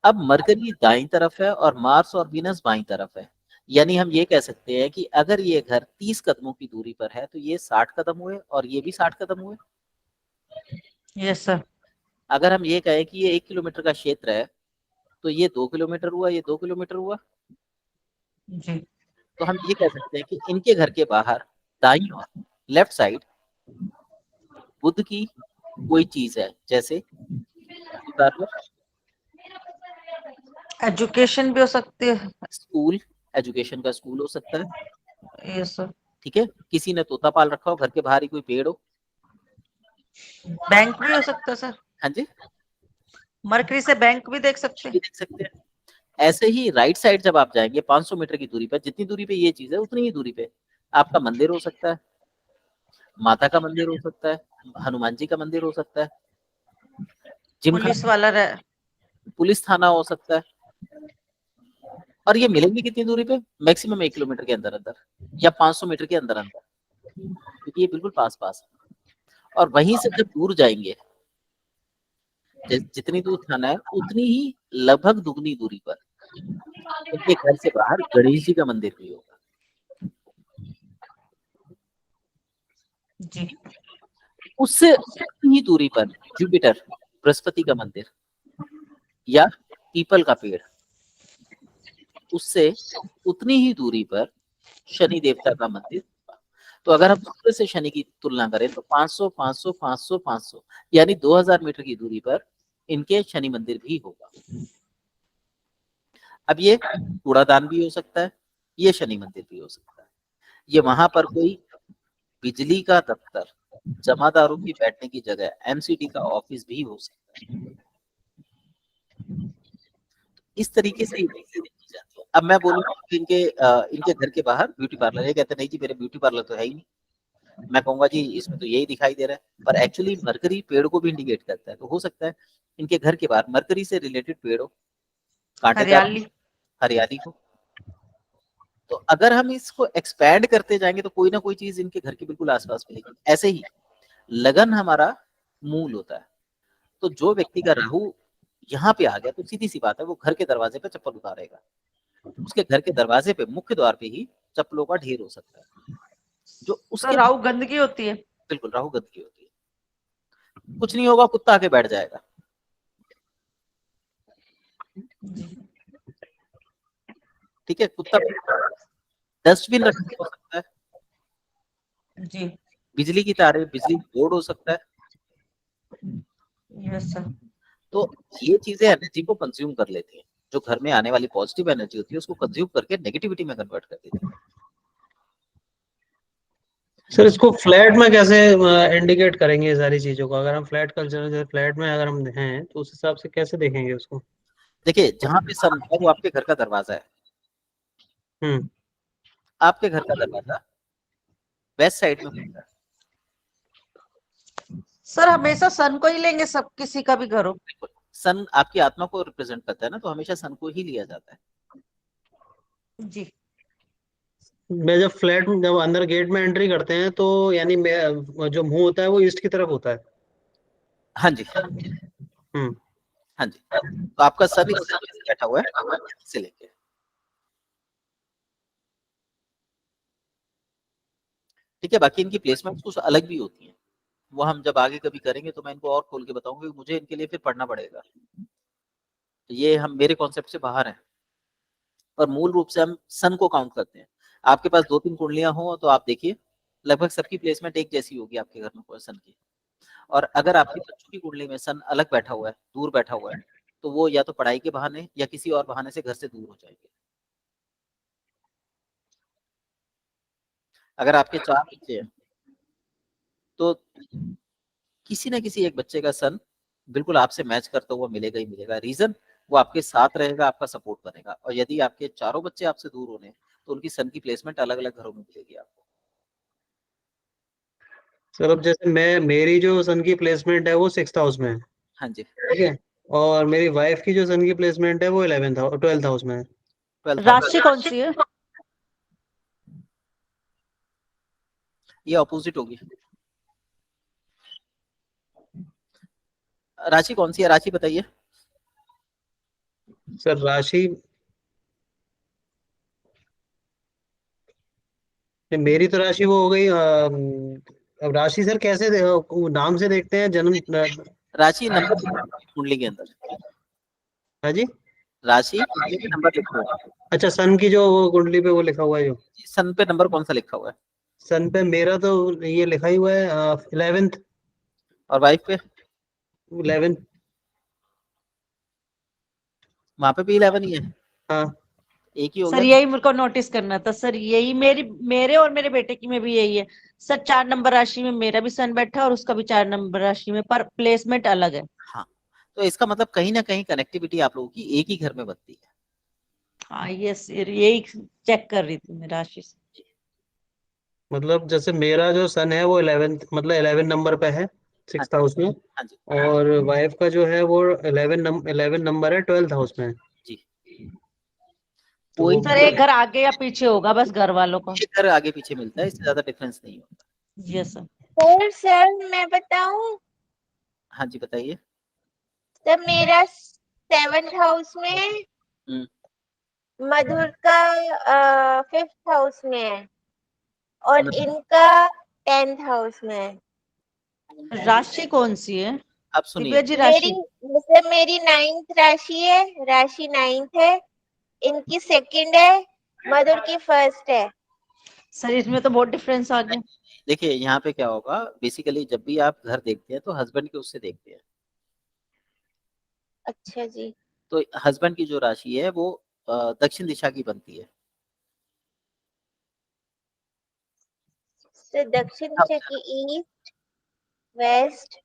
अब मरकरी दाईं तरफ है और मार्स और वीनस बाईं तरफ है। यानी हम ये कह सकते हैं कि अगर ये घर 30 कदमों की दूरी पर है तो ये 60 कदम हुए और ये भी 60 कदम हुए। Yes sir. अगर हम ये कहें कि ये 1 किलोमीटर का क्षेत्र है तो ये 2 किलोमीटर हुआ, ये 2 किलोमीटर हुआ। जी तो हम ये कह सकते हैं कि इनके घर के बाहर दाईं ओर, लेफ्ट साइड, बुध की कोई चीज है, जैसे एजुकेशन भी हो सकती है। स्कूल, एजुकेशन का स्कूल हो सकता है। Yes sir. ठीक है। किसी ने तोता पाल रखा हो, घर के बाहर ही कोई पेड़ हो। बैंक भी हो सकता है सर। हाँ जी, मरकरी से बैंक भी देख सकते ये हैं। देख सकते हैं। ऐसे ही राइट साइड जब आप जाएंगे 500 मीटर की दूरी पर, जितनी दूरी पे ये चीज है उतनी ही दूरी पे आपका मंदिर हो सकता है, माता का मंदिर हो सकता है, हनुमान जी का मंदिर हो सकता है, जिम पुलिस खाना, वाला रह। पुलिस थाना हो सकता है। और ये मिलेंगे कितनी दूरी पे? मैक्सिमम 1 किलोमीटर के अंदर अंदर या 500 मीटर के अंदर अंदर, क्योंकि ये बिल्कुल पास पास है। और वहीं से जब दूर जाएंगे, जितनी दूर थाना है उतनी ही लगभग दुगनी दूरी पर इनके घर से बाहर गणेश जी का मंदिर भी होगा। जी उससे उतनी ही दूरी पर जुपिटर, बृहस्पति का मंदिर, या पीपल का पेड़, उससे उतनी ही दूरी पर शनि देवता का मंदिर। तो अगर हम सूर्य से शनि की तुलना करें तो 500 500 500 500 यानी 2000 मीटर की दूरी पर इनके शनि मंदिर भी होगा। अब ये कूड़ादान भी हो सकता है, ये शनि मंदिर भी हो सकता है, ये वहां पर कोई बिजली का दफ्तर, जमादारों की बैठने की जगह, एमसीडी का ऑफिस भी हो सकता है। इस तरीके से ये चीजें देखी जाती है। अब मैं बोलूँ कि इनके घर के बाहर ब्यूटी पार्लर है, कहते नहीं जी मेरे ब्यूटी पार्लर तो है ही नहीं। मैं कहूंगा जी इसमें तो यही दिखाई दे रहा है, पर एक्चुअली मरकरी पेड़ को भी इंडिकेट करता है। तो हो सकता है इनके घर के बाहर मरकरी से रिलेटेड पेड़ हो, कांटेदार हरियाली। हरियाली हो। तो अगर हम इसको एक्सपैंड करते जाएंगे तो कोई ना कोई चीज इनके घर के बिल्कुल आसपास मिलेगी। ऐसे ही लगन हमारा मूल होता है। तो जो व्यक्ति का राहु यहाँ पे आ गया तो सीधी सी बात है वो घर के दरवाजे पे चप्पल उतारेगा। उसके घर के दरवाजे पे, मुख्य द्वार पे ही चप्पलों का ढेर हो सकता है। जो सर उसके राहु गंदगी होती है। बिल्कुल राहु गंदगी होती है। कुछ नहीं होगा, कुत्ता आके बैठ जाएगा। ठीक है, कुत्ता डस्टबिन रख हो सकता है, जी बिजली की तारें, बिजली बोर्ड हो सकता है। Yes sir. तो ये चीजें एनर्जी को कंज्यूम कर लेती हैं। जो घर में आने वाली पॉजिटिव एनर्जी होती है उसको कंज्यूम करके नेगेटिविटी में कन्वर्ट कर देती है। सर इसको फ्लैट में कैसे इंडिकेट करेंगे ये सारी चीजों को? अगर हम फ्लैट कल्चर, जैसे फ्लैट में अगर हम हैं तो उस हिसाब से कैसे देखेंगे उसको? देखिए जहां पे सन है वो आपके घर का दरवाजा है। हम्म। आपके घर का दरवाजा वेस्ट साइड में खुलता है। सर हमेशा सन को ही लेंगे, सब किसी का भी घर हो। बिल्कुल, सन आपकी आत्मा को रिप्रेजेंट करता है ना, तो हमेशा सन को ही लिया जाता है। जी मैं जब फ्लैट में, जब अंदर गेट में एंट्री करते हैं तो यानी जो मुंह होता है वो ईस्ट की तरफ होता है। हाँ जी, हम्म। हाँ जी। तो आपका सन इस तरीके से बैठा हुआ है, यहाँ से लेके। ठीक है, बाकी इनकी प्लेसमेंट कुछ अलग भी होती हैं। वो हम जब आगे कभी करेंगे तो मैं इनको और खोल के बताऊंगा, क्योंकि मुझे इनके लिए फिर पढ़ना पड़ेगा। ये हम मेरे कॉन्सेप्ट से बाहर हैं। पर मूल रूप से हम सन को काउंट करते हैं। आपके पास 2-3 कुंडलियां हो तो आप देखिए लगभग सबकी प्लेसमेंट एक जैसी होगी आपके घर में सन की। और अगर आपके बच्चों की कुंडली में सन अलग बैठा हुआ है, दूर बैठा हुआ है, तो वो या तो पढ़ाई के बहाने या किसी और बहाने से घर से दूर हो जाएंगे। अगर आपके 4 बच्चे हैं तो किसी ना किसी एक बच्चे का सन बिल्कुल आपसे मैच करता हुआ मिलेगा ही मिलेगा। रीजन, वो आपके साथ रहेगा, आपका सपोर्ट बनेगा। और यदि आपके चारों बच्चे आपसे दूर होने तो उनकी सन की प्लेसमेंट अलग अलग घरों में मिलेगी आपको। सर अब जैसे मेरी जो सन की प्लेसमेंट है वो 6th हाउस में है। हाँ जी, ठीक है। और मेरी वाइफ की जो सन की प्लेसमेंट है वो 12th हाउस में है। 12th house. राशि कौन सी है? ये ऑपोजिट होगी। राशि कौन सी है, राशि बताइए। सर राशि, मेरी तो राशि वो हो गई। अब राशि सर कैसे नाम से देखते हैं जन्म राशि नंबर कुंडली के अंदर, हाँ जी। राशि कुंडली में नंबर लिखा हुआ है। अच्छा, सन की जो वो कुंडली पे वो लिखा हुआ है जो सन पे नंबर कौन सा लिखा हुआ है? सन पे मेरा तो ये लिखा ही हुआ है 11th। और वाइफ पे? 11। वहां पे भी 11 ही है, हाँ एक ही हो सर गया। यही मेरे को नोटिस करना था सर, यही मेरे और मेरे बेटे की में भी यही है सर। 4 नंबर राशि में मेरा भी सन बैठा है और उसका भी 4 नंबर राशि में, पर प्लेसमेंट अलग है। हाँ, तो इसका मतलब कहीं ना कहीं कनेक्टिविटी आप लोगों की एक ही घर में बनती है। हाँ ये यही चेक कर रही थी मैं राशि से। मतलब जैसे मेरा जो सन है वो 11th, मतलब 11 नंबर पे है हाँ 6th हाउस में। हाँ जी, और वाइफ का जो है वो 11 नंबर है 12th हाउस में। जी। तो कोई वो सर एक घर आगे या पीछे होगा बस घर वालों का। एक घर आगे पीछे मिलता है, इससे ज्यादा डिफरेंस नहीं होता। Yes sir. और सर मैं बताऊं, हाँ जी, बताइए। तो मेरा 7th हाउस में हम्म, मधुर का 5th हाउस में है और समझ- इनका 10th हाउस में है। राशि कौन सी है अब सुनिए, दिव्या जी? मेरी राशि मतलब मेरी 9th राशि है, राशि 9th है, इनकी 2nd है, मधुर की 1st है। सर इसमें तो बहुत डिफरेंस आ गया। देखिए यहाँ पे क्या होगा, बेसिकली जब भी आप घर देखते हैं तो हस्बैंड के उससे देखते हैं। अच्छा जी। तो हस्बैंड की जो राशि है वो दक्षिण दिशा की बनती है। तो दक्षिण दिशा की east, west,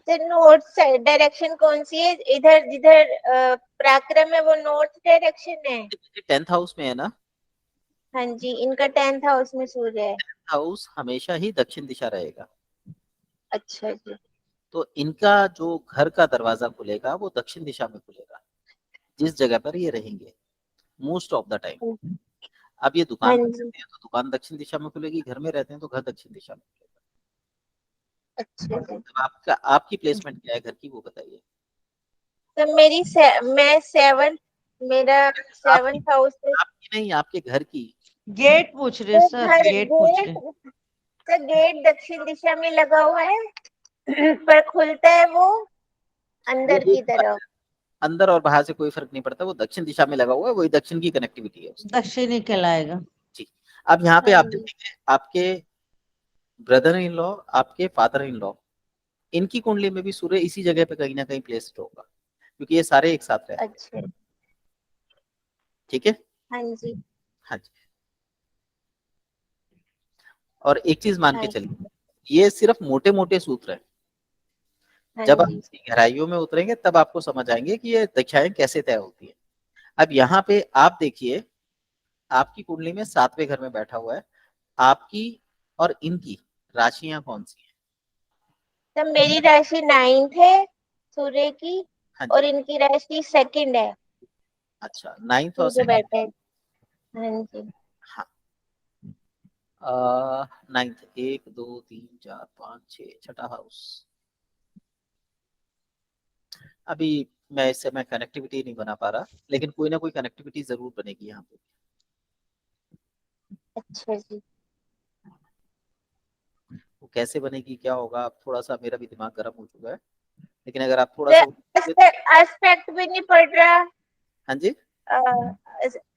sir north side direction कौन सी है? इधर जिधर पराक्रम है वो नॉर्थ डायरेक्शन है। 10th हाउस में है ना, हाँ जी, इनका 10th हाउस में सूर्य है। हाउस हमेशा ही दक्षिण दिशा रहेगा। अच्छा जी। तो इनका जो घर का दरवाजा खुलेगा वो दक्षिण दिशा में खुलेगा, जिस जगह पर ये रहेंगे मोस्ट ऑफ द टाइम। अब ये दुकान हाँ पर जी। रहते हैं तो दुकान दक्षिण दिशा में खुलेगी, घर में रहते हैं तो घर दक्षिण दिशा में खुलेगा। अच्छा जी। तो आपका आपकी प्लेसमेंट क्या है घर की, वो बताइए। तो मैं 7th, मेरा 7th हाउस है। आपकी नहीं, आपके घर की। गेट पूछ रहे तो सर, घर गेट पूछ रहे। तो गेट दक्षिण दिशा में लगा हुआ है पर खुलता है वो अंदर वो की तरफ। अंदर और बाहर से कोई फर्क नहीं पड़ता, वो दक्षिण दिशा में लगा हुआ है, वही दक्षिण की कनेक्टिविटी है उसकी। दक्षिणी कहलाएगा। जी। अब यहाँ पे हाँ आप जी। देखेंगे आपके ब्रदर इन लॉ, आपके फादर इन लॉ, इनकी कुंडली में भी सूर्य इसी जगह पे कहीं ना कहीं प्लेस्ड होगा, क्योंकि ये सारे एक साथ रहते हैं। अच्छा। ठीक है। हाँ जी। हाँ जी। और एक चीज मान के हाँ जी। चलिए, ये सिर्फ मोटे मोटे सूत्र हैं। हाँ जब आप जी। इसकी गहराइयों में उतरेंगे तब आपको समझ आएंगे कि ये दिशाएं कैसे तय होती है। अब यहाँ पे आप देखिए, आपकी कुंडली में 7वें घर में बैठा हुआ है, आपकी और इनकी राशियां कौन सी हैं? तो मेरी राशि 9th है सूर्य की, हाँ और जी। इनकी राशि 2nd है। अच्छा, 9th और सूर्य 2nd। बैठा है। हाँ जी। हाँ। 9th 1 2 3 4 5 6 छठा हाउस। अभी मैं इससे मैं कनेक्टिविटी नहीं बना पा रहा, लेकिन कोई ना कोई कनेक्टिविटी जरूर बनेगी यहाँ पे। अच्छा जी। वो कैसे बनेगी, क्या होगा, अब थोड़ा सा मेरा भी दिमाग गर्म हो चुका है, लेकिन अगर आप थोड़ा तो सा एस्पेक्ट भी नहीं पड़ रहा। हाँ जी।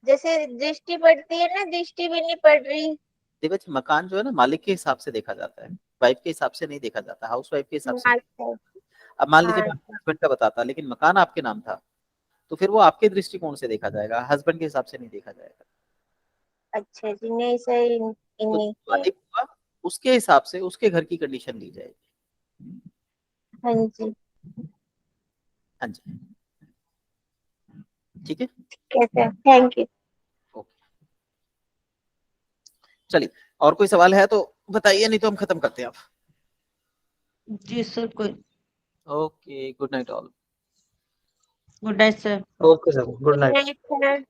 जैसे दृष्टि पड़ती है ना, दृष्टि भी नहीं पड़ रही। देखो जी, मकान जो है ना मालिक के हिसाब से देखा जाता है, वाइफ के हिसाब से नहीं देखा जाता, हाउस वाइफ के हिसाब से अच्छा। अब मान लीजिए हाँ। मैं हस्बैंड का बताता, लेकिन मकान आपके नाम था, तो फिर वो आपके दृष्टिकोण से देखा जाएगा, हस्बैंड के हिसाब से नहीं देखा जाएगा। अच्छा जी, नहीं सही तो इन्हीं के। मालिक हुआ उसके हिसाब से उसके घर की कंडीशन ली जाएगी। हाँ जी। हाँ जी। ठीक है। कैसे? Thank you. ओके, चलिए, और कोई सवाल है तो बताइए, नहीं तो हम खत्म करते हैं अब। जी सर, कोई। Okay, good night all. Good night sir. Okay sir, good night. Sir